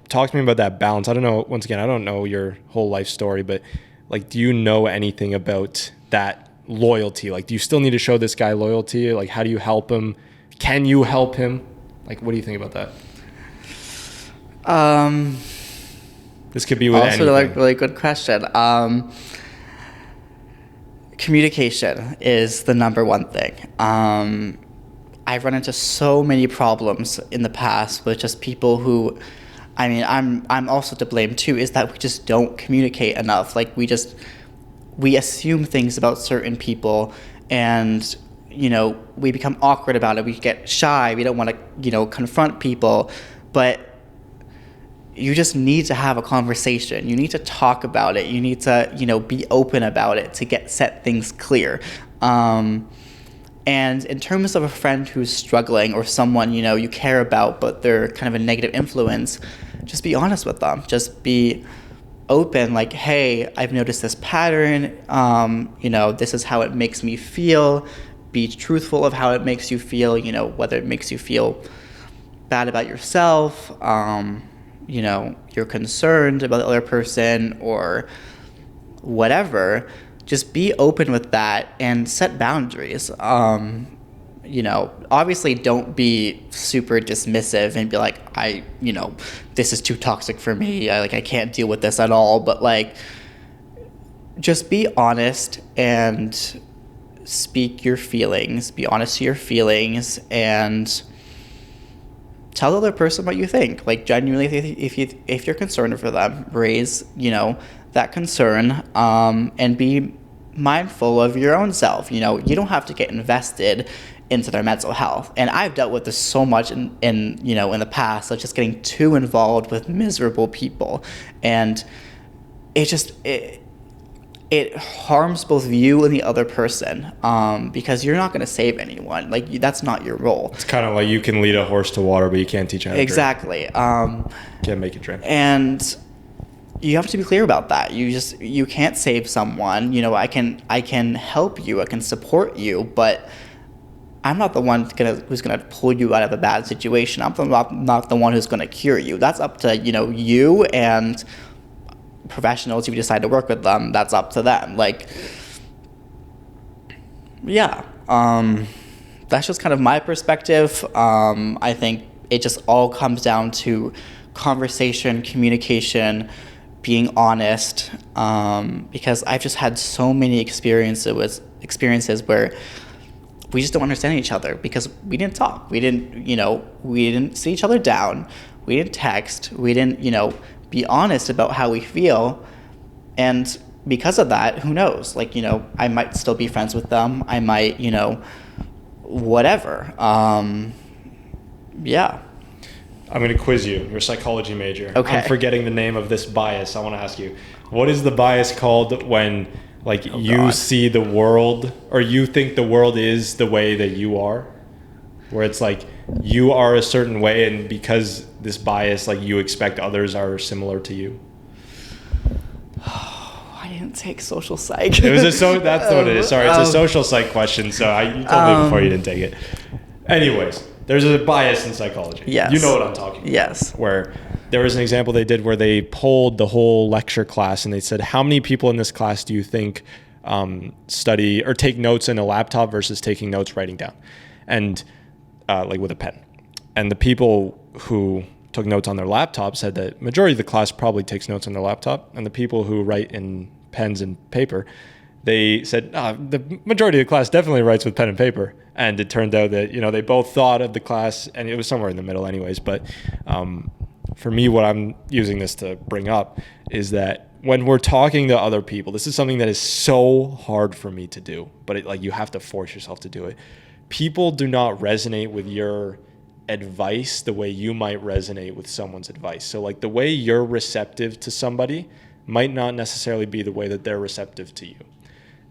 Talk to me about that balance. I don't know, once again, I don't know your whole life story, but like, do you know anything about that loyalty? Like, do you still need to show this guy loyalty? Like, how do you help him? Can you help him? Like, what do you think about that? This could be with also anything. like really good question. Communication is the number one thing. I've run into so many problems in the past with just people who, I mean, I'm also to blame too, is that we just don't communicate enough. Like we assume things about certain people, and we become awkward about it. We get shy. We don't want to confront people, but you just need to have a conversation. You need to talk about it. You need to be open about it to set things clear. And in terms of a friend who's struggling, or someone you care about but they're kind of a negative influence, just be honest with them. Just be open, like, hey, I've noticed this pattern. This is how it makes me feel. Be truthful of how it makes you feel. Whether it makes you feel bad about yourself, you're concerned about the other person, or whatever. Just be open with that and set boundaries. Obviously don't be super dismissive and be like, this is too toxic for me. I can't deal with this at all. But just be honest and speak your feelings. Be honest to your feelings and tell the other person what you think. Genuinely, if you're concerned for them, raise that concern, and be mindful of your own self. You don't have to get invested into their mental health. And I've dealt with this so much in the past, just getting too involved with miserable people, and it harms both you and the other person, because you're not going to save anyone. That's not your role. It's kind of like you can lead a horse to water, but you can't teach it how to exactly. drink. Can't make it drink. And you have to be clear about that. You can't save someone. I can help you. I can support you, but I'm not the one who's gonna pull you out of a bad situation. I'm not the one who's gonna cure you. That's up to you and professionals. If you decide to work with them, that's up to them. That's just kind of my perspective. I think it just all comes down to conversation, communication, being honest, because I've just had so many experiences where we just don't understand each other because we didn't talk. We didn't sit each other down. We didn't text. We didn't, be honest about how we feel. And because of that, who knows? I might still be friends with them. I might, whatever. Yeah. I'm going to quiz you. You're a psychology major. Okay. I'm forgetting the name of this bias. I want to ask you, what is the bias called when you see the world, or you think the world is the way that you are? Where it's you are a certain way, and because this bias, you expect others are similar to you. I didn't take social psych. It was that's what it is. Sorry, it's a social psych question. So you told me before you didn't take it. Anyways, there's a bias in psychology. Yes. You know what I'm talking about. Yes. Where there was an example they did where they polled the whole lecture class, and they said, how many people in this class do you think study or take notes in a laptop versus taking notes writing down, and with a pen? And the people who took notes on their laptop said that majority of the class probably takes notes on their laptop, and the people who write in pens and paper, they said the majority of the class definitely writes with pen and paper. And it turned out that they both thought of the class, and it was somewhere in the middle anyways. But for me, what I'm using this to bring up is that when we're talking to other people, this is something that is so hard for me to do, but you have to force yourself to do it. People do not resonate with your advice the way you might resonate with someone's advice. So the way you're receptive to somebody might not necessarily be the way that they're receptive to you.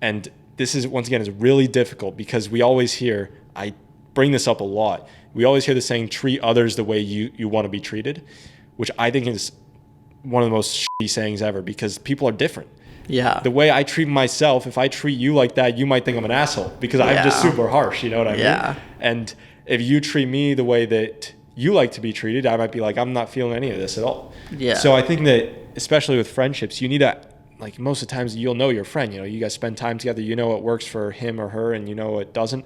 And this is, once again, is really difficult because we always hear, I bring this up a lot, we always hear the saying, treat others the way you want to be treated, which I think is one of the most shitty sayings ever, because people are different. Yeah. The way I treat myself, if I treat you like that, you might think I'm an asshole because I'm just super harsh. You know what I mean? And if you treat me the way that you like to be treated, I might be like, I'm not feeling any of this at all. Yeah. So I think that, especially with friendships, you need to, like, most of the times you'll know your friend, you know, you guys spend time together, you know what works for him or her and you know what doesn't.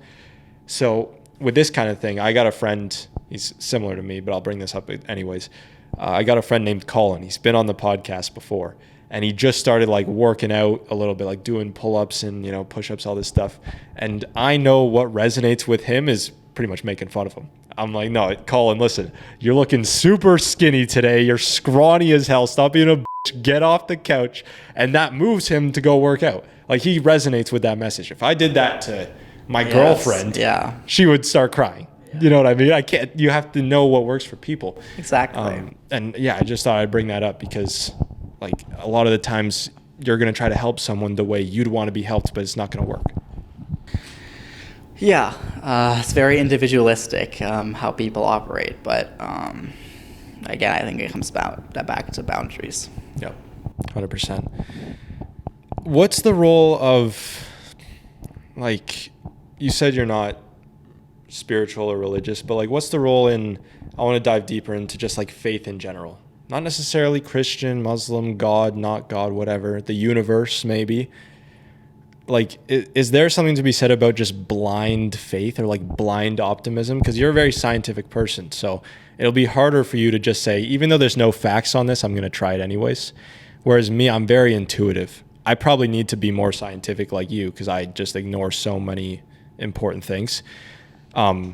So with this kind of thing, I got a friend, he's similar to me, but I'll bring this up anyways. I got a friend named Colin. He's been on the podcast before, and he just started like working out a little bit, like doing pull-ups and, you know, push-ups, all this stuff. And I know what resonates with him is pretty much making fun of him. I'm like, no, Colin, listen, you're looking super skinny today. You're scrawny as hell. Stop being a bitch. Get off the couch. And that moves him to go work out. Like, he resonates with that message. If I did that to my girlfriend, she would start crying. You know what I mean? You have to know what works for people. Exactly. And yeah, I just thought I'd bring that up because, like, a lot of the times you're going to try to help someone the way you'd want to be helped, but it's not going to work. Yeah, it's very individualistic how people operate, but again, I think it comes back to boundaries. Yep, 100%. What's the role of, like, you said you're not spiritual or religious, but like, what's the role in, I want to dive deeper into just like faith in general, not necessarily Christian, Muslim, God, not God, whatever, the universe maybe. Like, is there something to be said about just blind faith or like blind optimism? Because you're a very scientific person, so it'll be harder for you to just say, even though there's no facts on this, I'm going to try it anyways. Whereas me, I'm very intuitive. I probably need to be more scientific like you because I just ignore so many important things. Yeah.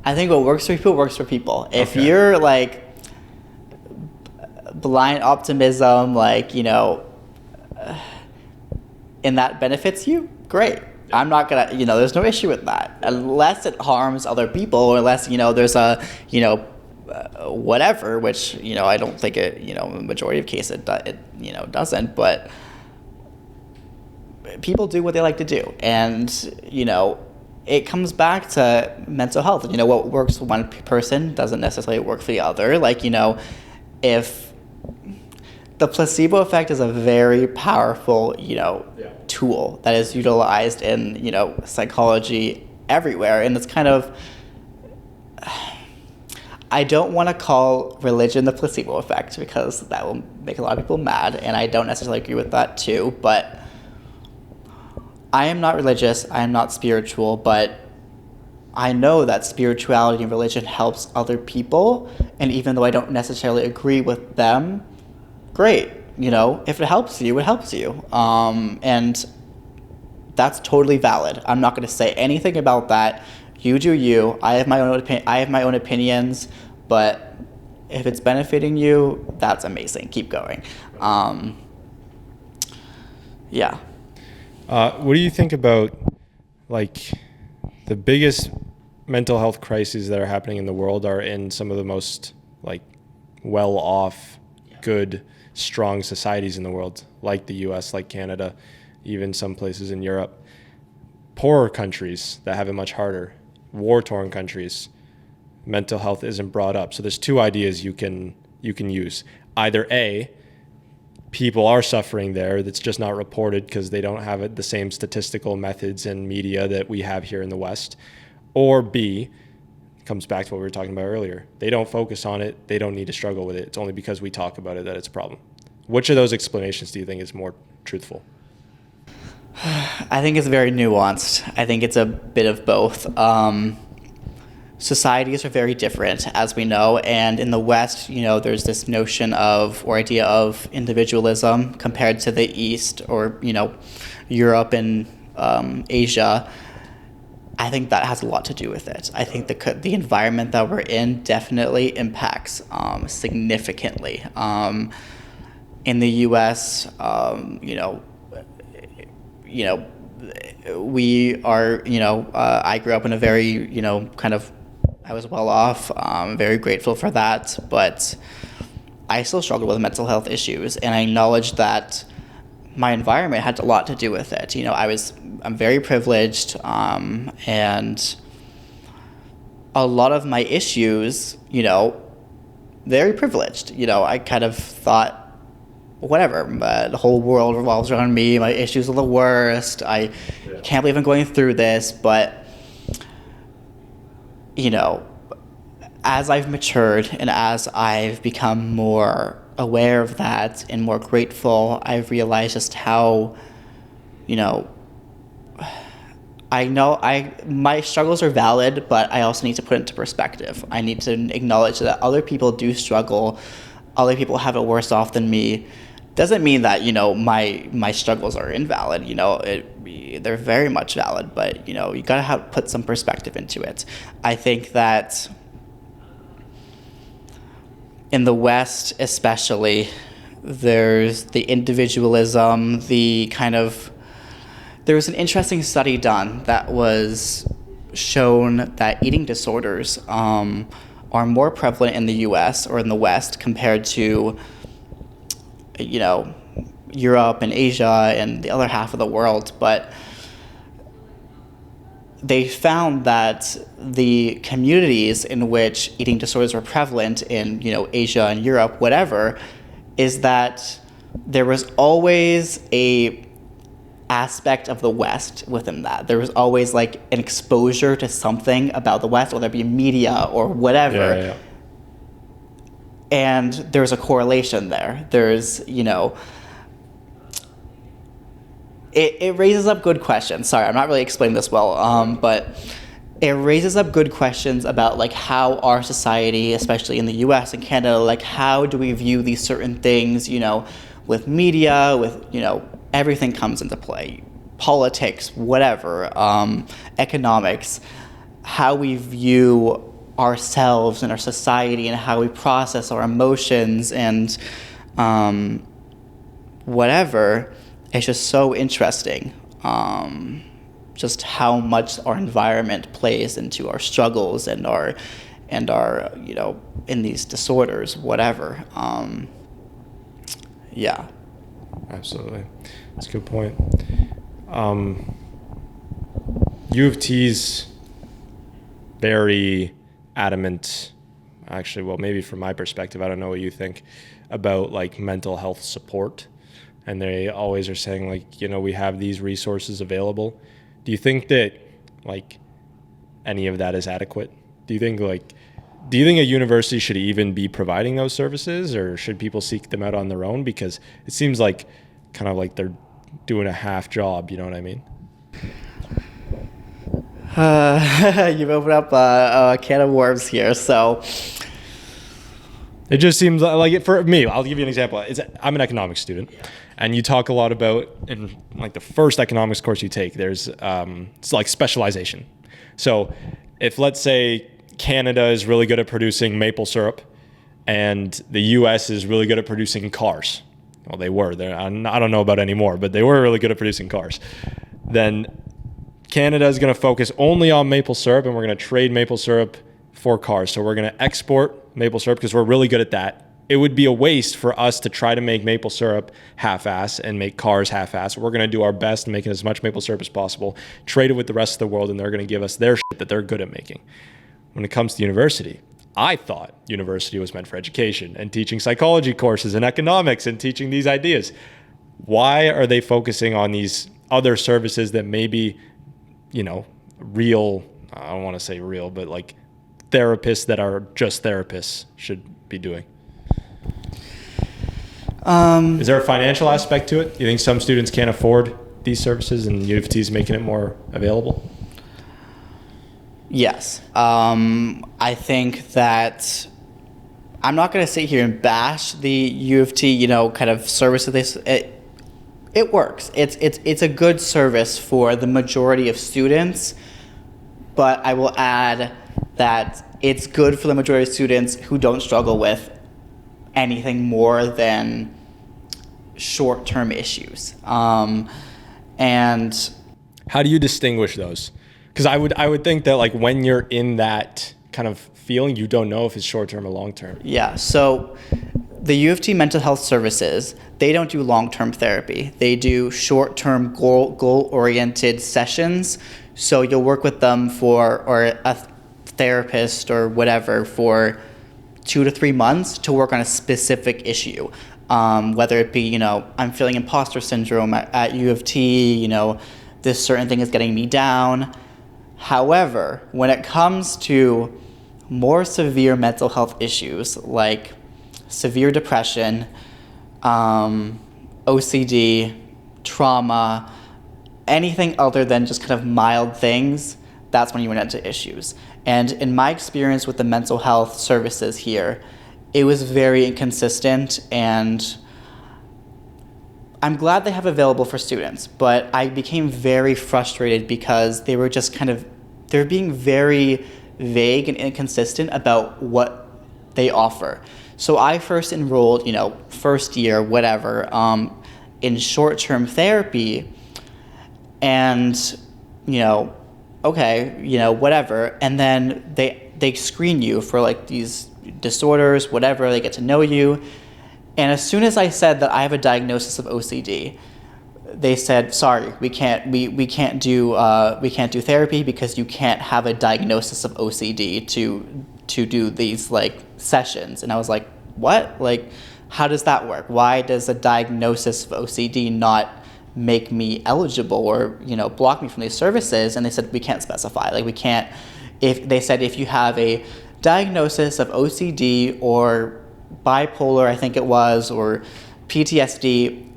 I think what works for people works for people. If you're like blind optimism, like, you know, and that benefits you, great. I'm not gonna, you know, there's no issue with that unless it harms other people, or unless, you know, there's a, you know, whatever, which, you know, I don't think it, you know, in the majority of cases it you know, doesn't, but people do what they like to do. And, you know, it comes back to mental health. You know, what works for one person doesn't necessarily work for the other. Like, you know, if the placebo effect is a very powerful, you know, tool that is utilized in, you know, psychology everywhere. And it's kind of, I don't want to call religion the placebo effect because that will make a lot of people mad. And I don't necessarily agree with that too, but I am not religious, I am not spiritual, but I know that spirituality and religion helps other people, and even though I don't necessarily agree with them, great, you know, if it helps you, it helps you. And that's totally valid. I'm not going to say anything about that. You do you. I have my own opinions, but if it's benefiting you, that's amazing. Keep going. Yeah. What do you think about, like, the biggest mental health crises that are happening in the world are in some of the most, like, well-off, good, strong societies in the world, like the US, like Canada, even some places in Europe. Poorer countries that have it much harder, war-torn countries, mental health isn't brought up. So there's two ideas you can use. Either A, people are suffering there that's just not reported because they don't have the same statistical methods and media that we have here in the West. Or B, comes back to what we were talking about earlier. They don't focus on it. They don't need to struggle with it. It's only because we talk about it that it's a problem. Which of those explanations do you think is more truthful? I think it's very nuanced. I think it's a bit of both. Societies are very different, as we know, and in the West, you know, there's this notion of, or idea of, individualism compared to the East, or, you know, Europe and Asia. I think that has a lot to do with it. I think the environment that we're in definitely impacts significantly. In the U.S., we are, I grew up in a very, I was well off. Very grateful for that, but I still struggle with mental health issues, and I acknowledge that my environment had a lot to do with it. You know, I'm very privileged, and a lot of my issues, you know, very privileged. You know, I kind of thought, whatever, the whole world revolves around me. My issues are the worst. I can't believe I'm going through this. But, you know, as I've matured and as I've become more aware of that and more grateful, I've realized just how, you know, I know my struggles are valid, but I also need to put it into perspective. I need to acknowledge that other people do struggle. Other people have it worse off than me. Doesn't mean that, you know, my struggles are invalid. You know, they're very much valid, but, you know, you gotta put some perspective into it. I think that in the West especially, there's the individualism, there was an interesting study done that was shown that eating disorders are more prevalent in the US or in the West compared to, you know, Europe and Asia and the other half of the world. But they found that the communities in which eating disorders were prevalent in, you know, Asia and Europe, whatever, is that there was always a aspect of the West within that. There was always like an exposure to something about the West, whether it be media or whatever. Yeah. And there's a correlation there. There's, you know, it raises up good questions. Sorry, I'm not really explaining this well, but it raises up good questions about like how our society, especially in the US and Canada, like how do we view these certain things, you know, with media, with, you know, everything comes into play. Politics, whatever, economics, how we view ourselves and our society and how we process our emotions and whatever. It's just so interesting, just how much our environment plays into our struggles and our, you know, in these disorders, whatever. Yeah. Absolutely. That's a good point. U of T's very adamant, actually, well, maybe from my perspective, I don't know what you think, about like mental health support. And they always are saying like, you know, we have these resources available. Do you think that like any of that is adequate? Do you think a university should even be providing those services, or should people seek them out on their own? Because it seems like kind of like they're doing a half job, you know what I mean? You've opened up a can of worms here. So it just seems like for me, I'll give you an example. I'm an economics student, and you talk a lot about, in like the first economics course you take, there's it's like specialization. So if, let's say, Canada is really good at producing maple syrup and the US is really good at producing cars. Well, they were. I don't know about anymore, but they were really good at producing cars. Then Canada is going to focus only on maple syrup, and we're going to trade maple syrup for cars. So we're going to export maple syrup because we're really good at that. It would be a waste for us to try to make maple syrup half-ass and make cars half-ass. We're going to do our best in making as much maple syrup as possible, trade it with the rest of the world, and they're going to give us their shit that they're good at making. When it comes to university, I thought university was meant for education and teaching psychology courses and economics and teaching these ideas. Why are they focusing on these other services that maybe, you know, real, I don't want to say real, but like therapists that are just therapists should be doing? Is there a financial aspect to it? Do you think some students can't afford these services and U of T is making it more available? Yes. I think that I'm not going to sit here and bash the U of T, you know, kind of service of this. It works. It's a good service for the majority of students, but I will add that it's good for the majority of students who don't struggle with anything more than short-term issues. And how do you distinguish those? Because I would think that like when you're in that kind of feeling, you don't know if it's short-term or long-term. Yeah, so the U of T mental health services, they don't do long-term therapy. They do short-term goal-oriented sessions. So you'll work with them or a therapist or whatever for 2 to 3 months to work on a specific issue. Whether it be, I'm feeling imposter syndrome at U of T, this certain thing is getting me down. However, when it comes to more severe mental health issues like severe depression, OCD, trauma, anything other than just kind of mild things, that's when you run into issues. And in my experience with the mental health services here, it was very inconsistent, and I'm glad they have available for students, but I became very frustrated because they were just they're being very vague and inconsistent about what they offer. So I first enrolled, first year, whatever, in short-term therapy, and, okay, whatever. And then they screen you for like these disorders, whatever, they get to know you. And as soon as I said that I have a diagnosis of OCD, they said, sorry, we can't do therapy because you can't have a diagnosis of OCD to do these like sessions. And I was like, what? Like, how does that work? Why does a diagnosis of OCD not make me eligible or, block me from these services? And they said, we can't specify. Like, we can't, if you have a diagnosis of OCD or bipolar, I think it was, or PTSD,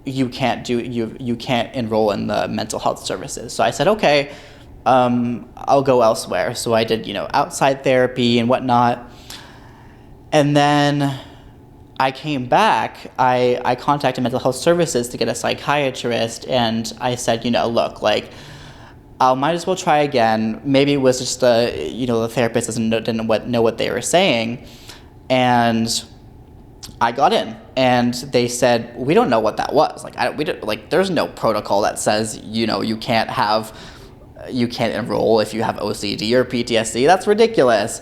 you can't enroll in the mental health services. So I said, okay, I'll go elsewhere. So I did, outside therapy and whatnot. And then I came back, I contacted mental health services to get a psychiatrist, and I said, look, like, I might as well try again. Maybe it was just the therapist didn't know what they were saying. And I got in, and they said, we don't know what that was. There's no protocol that says, you can't enroll if you have OCD or PTSD. That's ridiculous.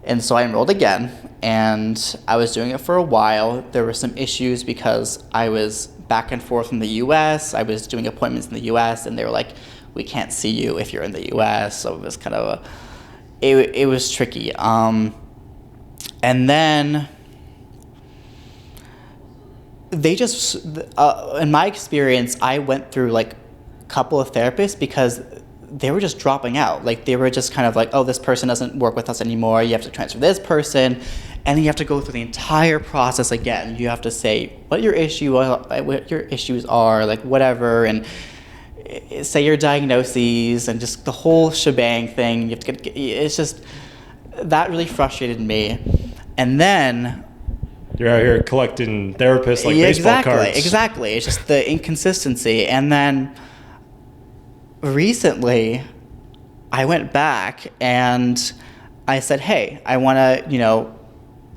And so I enrolled again, and I was doing it for a while. There were some issues because I was back and forth in the U.S. I was doing appointments in the U.S., and they were like, we can't see you if you're in the U.S. So it was kind of it was tricky. And then they just, in my experience, I went through like a couple of therapists because they were just dropping out. Like, they were just kind of like, oh, this person doesn't work with us anymore. You have to transfer this person. And then you have to go through the entire process again. You have to say what your issues are, like whatever, and say your diagnoses and just the whole shebang thing. You have to it's just, that really frustrated me. And then you're out here collecting therapists like baseball cards. Exactly. It's just the inconsistency. And then recently, I went back and I said, hey, I want to,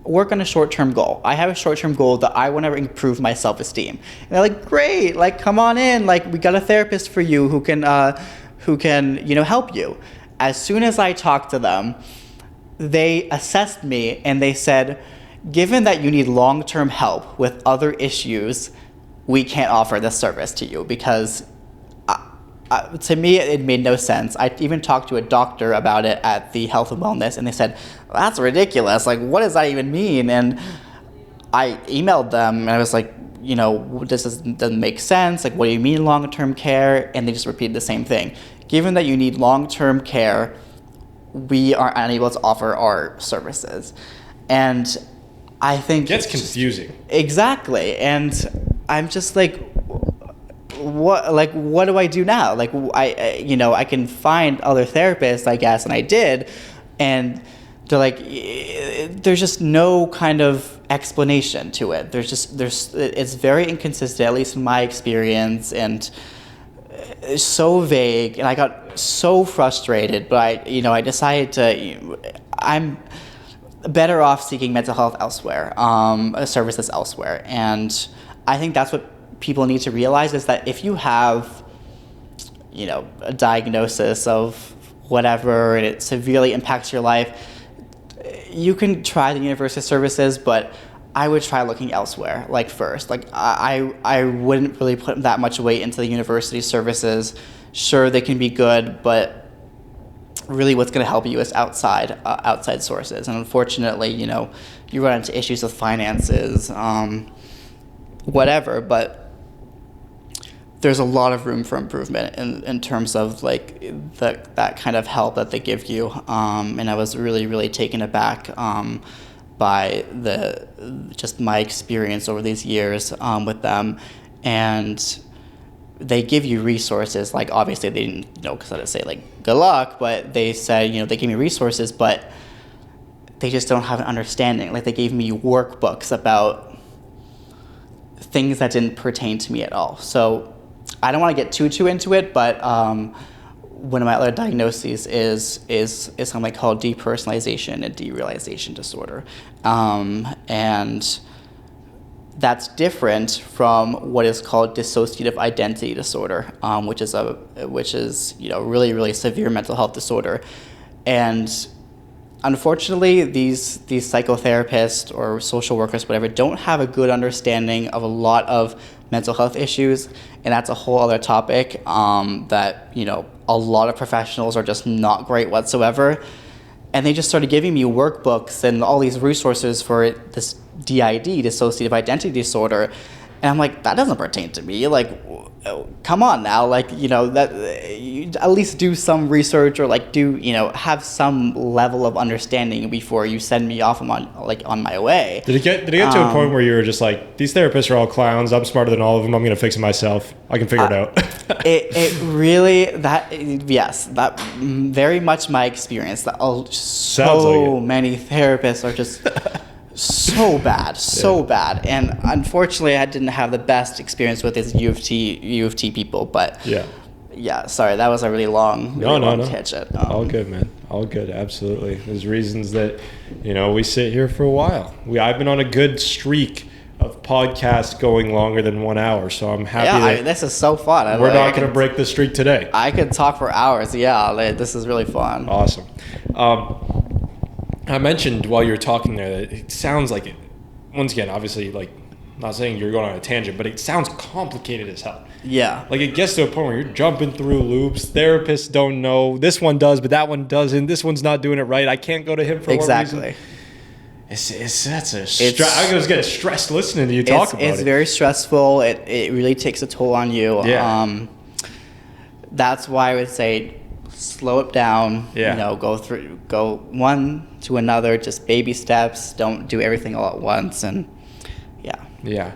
work on a short-term goal. I have a short-term goal that I want to improve my self-esteem. And they're like, great, like, come on in. Like, we got a therapist for you who can help you. As soon as I talked to them, they assessed me and they said, given that you need long-term help with other issues, we can't offer this service to you because to me, it made no sense. I even talked to a doctor about it at the Health and Wellness, and they said, that's ridiculous. Like, what does that even mean? And I emailed them, and I was like, this doesn't make sense. Like, what do you mean long-term care? And they just repeated the same thing. Given that you need long-term care, we are unable to offer our services. And I think it gets confusing. Exactly. And I'm just like, what do I do now? Like, I can find other therapists, I guess, and I did, and they're like, there's just no kind of explanation to it. It's very inconsistent, at least in my experience, and it's so vague, and I got so frustrated, but I decided I'm better off seeking mental health elsewhere, services elsewhere, and I think that's what people need to realize is that if you have, a diagnosis of whatever and it severely impacts your life, you can try the university services, but I would try looking elsewhere, like first. Like I wouldn't really put that much weight into the university services. Sure, they can be good, but really what's going to help you is outside sources. And unfortunately, you know, you run into issues with finances, whatever, but there's a lot of room for improvement in terms of like that kind of help that they give you. And I was really, really taken aback by just my experience over these years with them. And they give you resources, like obviously they didn't, you know, because I didn't say like good luck, but they said, you know, they gave me resources, but they just don't have an understanding. Like they gave me workbooks about things that didn't pertain to me at all. So I don't want to get too into it, but one of my other diagnoses is something called depersonalization and derealization disorder, and that's different from what is called dissociative identity disorder, which is you know really severe mental health disorder, and unfortunately these psychotherapists or social workers, whatever, don't have a good understanding of a lot of mental health issues, and that's a whole other topic that, you know, a lot of professionals are just not great whatsoever. And they just started giving me workbooks and all these resources for this DID, dissociative identity disorder, and I'm like, that doesn't pertain to me. Like, come on now, like, you know, that you at least do some research or like do, you know, have some level of understanding before you send me off on my way. Did it get to a point where you were just like, these therapists are all clowns, I'm smarter than all of them, I'm gonna fix it myself, I can figure it out? It really, yes, that very much my experience. That so many therapists are just so bad, and unfortunately I didn't have the best experience with his U of T people, but yeah, sorry, that was a really long tangent. All good, man, all good. Absolutely, there's reasons that, you know, we sit here for a while. I've been on a good streak of podcasts going longer than 1 hour, so I'm happy this is so fun. We're not going to break the streak today. I could talk for hours. This is really fun. Awesome. I mentioned while you were talking there that it sounds like it, once again, obviously, like, not saying you're going on a tangent, but it sounds complicated as hell. Yeah. Like, it gets to a point where you're jumping through loops. Therapists don't know. This one does, but that one doesn't. This one's not doing it right. I can't go to him for one reason. I was getting stressed listening to you talk about it. It's very stressful. It really takes a toll on you. Yeah. That's why I would say slow it down. Yeah. You know, go one to another, just baby steps. Don't do everything all at once, and yeah. Yeah.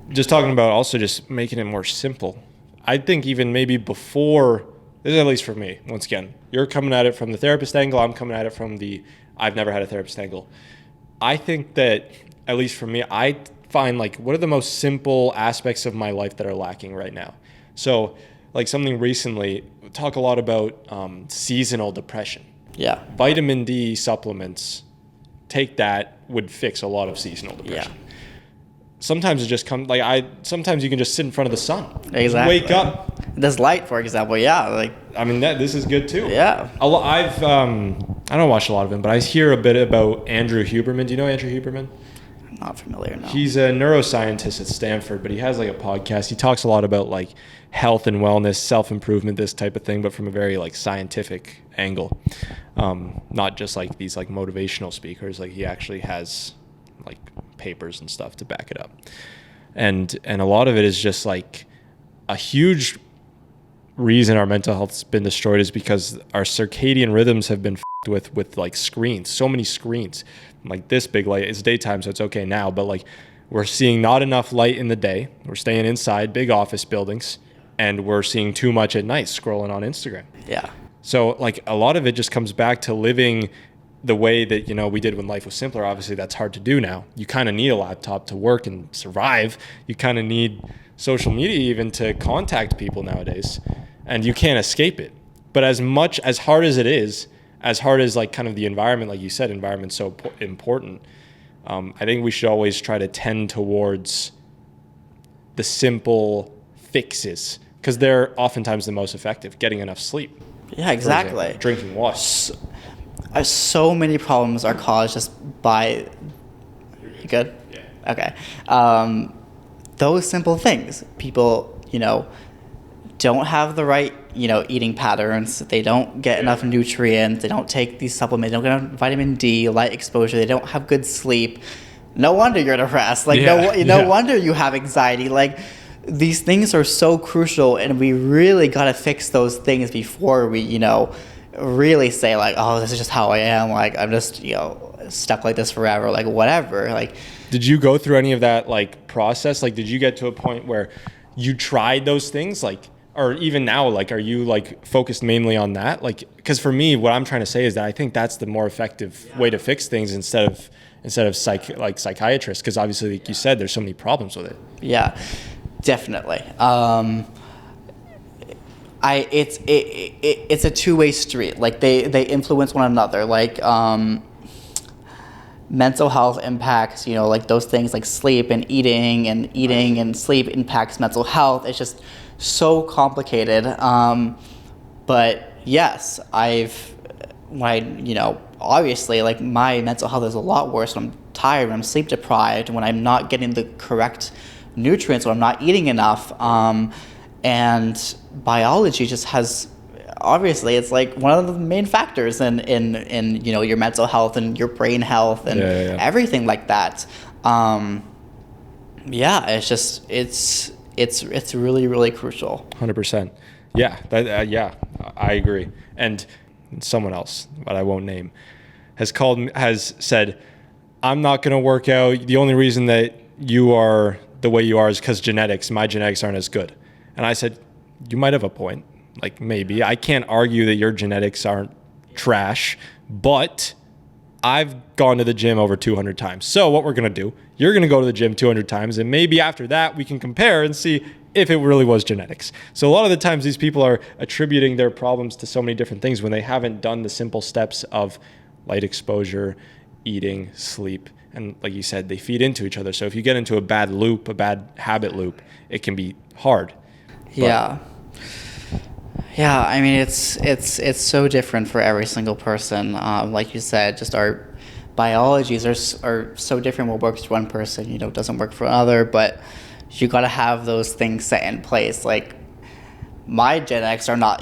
Just talking about also just making it more simple. I think even maybe before, this is at least for me, once again, you're coming at it from the therapist angle, I'm coming at it from the I've never had a therapist angle. I think that, at least for me, I find like what are the most simple aspects of my life that are lacking right now. So like something recently, we talk a lot about seasonal depression. Yeah. Vitamin D supplements, take that, would fix a lot of seasonal depression. Yeah. Sometimes it just comes sometimes you can just sit in front of the sun. Exactly. Wake up. This light, for example, I mean, this is good too. Yeah. I don't watch a lot of him, but I hear a bit about Andrew Huberman. Do you know Andrew Huberman? I'm not familiar, no. He's a neuroscientist at Stanford, but he has like a podcast. He talks a lot about like health and wellness, self-improvement, this type of thing, but from a very like scientific angle. Not just like these like motivational speakers. Like he actually has like papers and stuff to back it up. And a lot of it is just like a huge reason our mental health's been destroyed is because our circadian rhythms have been with like screens, so many screens, like this big light. It's daytime, so it's okay now, but like we're seeing not enough light in the day. We're staying inside big office buildings, and we're seeing too much at night scrolling on Instagram. Yeah. So like a lot of it just comes back to living the way that, you know, we did when life was simpler. Obviously that's hard to do now. You kind of need a laptop to work and survive. You kind of need social media even to contact people nowadays, and you can't escape it. But as hard as it is, as hard as like kind of the environment, like you said, environment's so important. I think we should always try to tend towards the simple fixes, because they're oftentimes the most effective. Getting enough sleep. Yeah, exactly. Drinking water. So many problems are caused just by. You good? Yeah. Okay. Those simple things. People, don't have the right, eating patterns. They don't get enough nutrients. They don't take these supplements. They don't get enough vitamin D, light exposure. They don't have good sleep. No wonder you're depressed. Like, no wonder you have anxiety. Like, these things are so crucial, and we really got to fix those things before we, really say, like, oh, this is just how I am. Like, I'm just, stuck like this forever. Like, whatever. Like, did you go through any of that, like, process? Like, did you get to a point where you tried those things? Like, or even now, like, are you, like, focused mainly on that? Like, because for me, what I'm trying to say is that I think that's the more effective way to fix things instead of psychiatrists, because obviously, like you said, there's so many problems with it. Yeah, definitely. It's a two-way street. Like, they influence one another. Like, mental health impacts, like those things like sleep and eating and sleep impacts mental health. It's just so complicated. But yes, obviously, like, my mental health is a lot worse when I'm tired, when I'm sleep deprived, when I'm not getting the correct nutrients, when I'm not eating enough. And biology just has, obviously, it's like one of the main factors in your mental health and your brain health and everything like that. It's just it's really, really crucial. 100%. Yeah, I agree. And someone else, but I won't name, has said, I'm not going to work out. The only reason that you are the way you are is because my genetics aren't as good. And I said, you might have a point. Like, maybe. I can't argue that your genetics aren't trash, but I've gone to the gym over 200 times. So what we're going to do, you're going to go to the gym 200 times, and maybe after that we can compare and see if it really was genetics. So a lot of the times these people are attributing their problems to so many different things when they haven't done the simple steps of light exposure, eating, sleep, and like you said, they feed into each other. So if you get into a bad habit loop, it can be hard. Yeah. Yeah, I mean, it's so different for every single person. Like you said, just our biologies are so different. What works for one person, doesn't work for another. But you got to have those things set in place. Like, my genetics are not,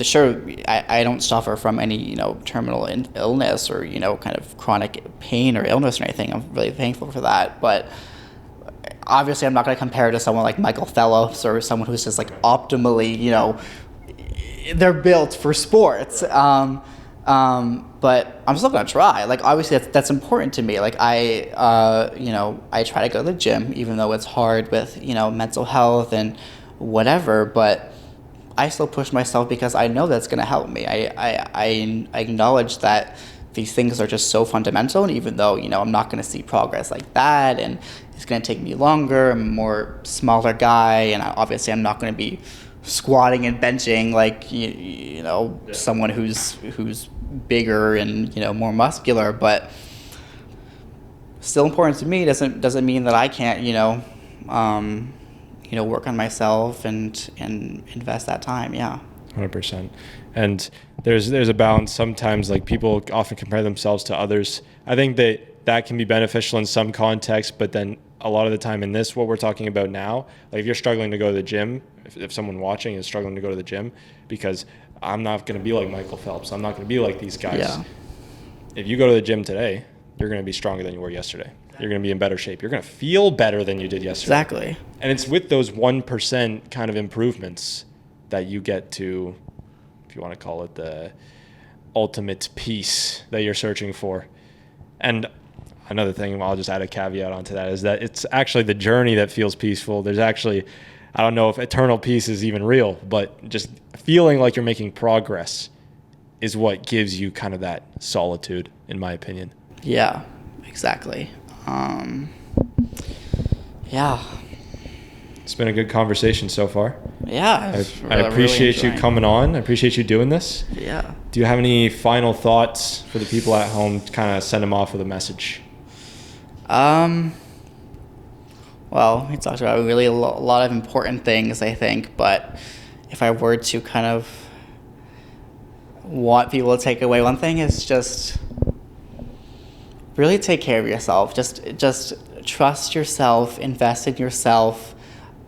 sure. I don't suffer from any, terminal illness or, kind of chronic pain or illness or anything. I'm really thankful for that. But obviously, I'm not going to compare to someone like Michael Phelps or someone who's just, like, optimally, they're built for sports. But I'm still going to try. Like, obviously, that's important to me. Like, I try to go to the gym, even though it's hard with, mental health and whatever. But I still push myself because I know that's going to help me. I acknowledge that these things are just so fundamental. And even though, I'm not going to see progress like that, and it's going to take me longer, I'm a more smaller guy, and obviously I'm not going to be squatting and benching like, someone who's bigger and, more muscular. But still important to me. Doesn't mean that I can't, work on myself and invest that time. Yeah. 100%. And there's a balance. Sometimes, like, people often compare themselves to others. I think that can be beneficial in some contexts, but then a lot of the time in this, what we're talking about now, like, if you're struggling to go to the gym, if someone watching is struggling to go to the gym, because I'm not going to be like Michael Phelps, I'm not going to be like these guys. Yeah. If you go to the gym today, you're going to be stronger than you were yesterday. You're going to be in better shape. You're going to feel better than you did yesterday. Exactly. And it's with those 1% kind of improvements that you get to, if you want to call it, the ultimate peace that you're searching for. And another thing, I'll just add a caveat onto that, is that it's actually the journey that feels peaceful. There's actually, I don't know if eternal peace is even real, but just feeling like you're making progress is what gives you kind of that solitude, in my opinion. Yeah, exactly. Yeah. It's been a good conversation so far. Yeah. I appreciate you coming on. I appreciate you doing this. Yeah. Do you have any final thoughts for the people at home to kind of send them off with a message? Well, we talked about really a lot of important things, I think, but if I were to kind of want people to take away, one thing is just really take care of yourself. Just trust yourself, invest in yourself,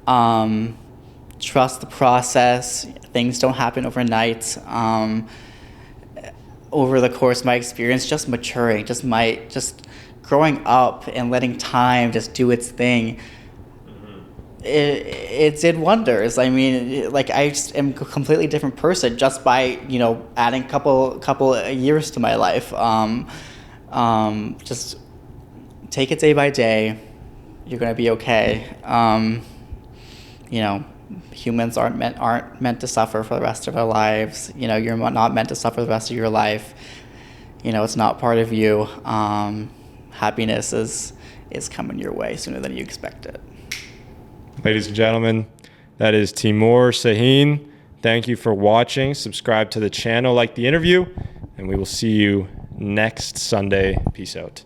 trust the process. Things don't happen overnight. Over the course of my experience, just maturing, just growing up and letting time just do its thing. It did wonders. I mean, like, I just am a completely different person just by, adding a couple years to my life. Just take it day by day. You're gonna be okay. Humans aren't meant to suffer for the rest of their lives. You're not meant to suffer the rest of your life. It's not part of you. Happiness is coming your way sooner than you expect it. Ladies and gentlemen, that is Timur Sahin. Thank you for watching. Subscribe to the channel, like the interview, and we will see you next Sunday. Peace out.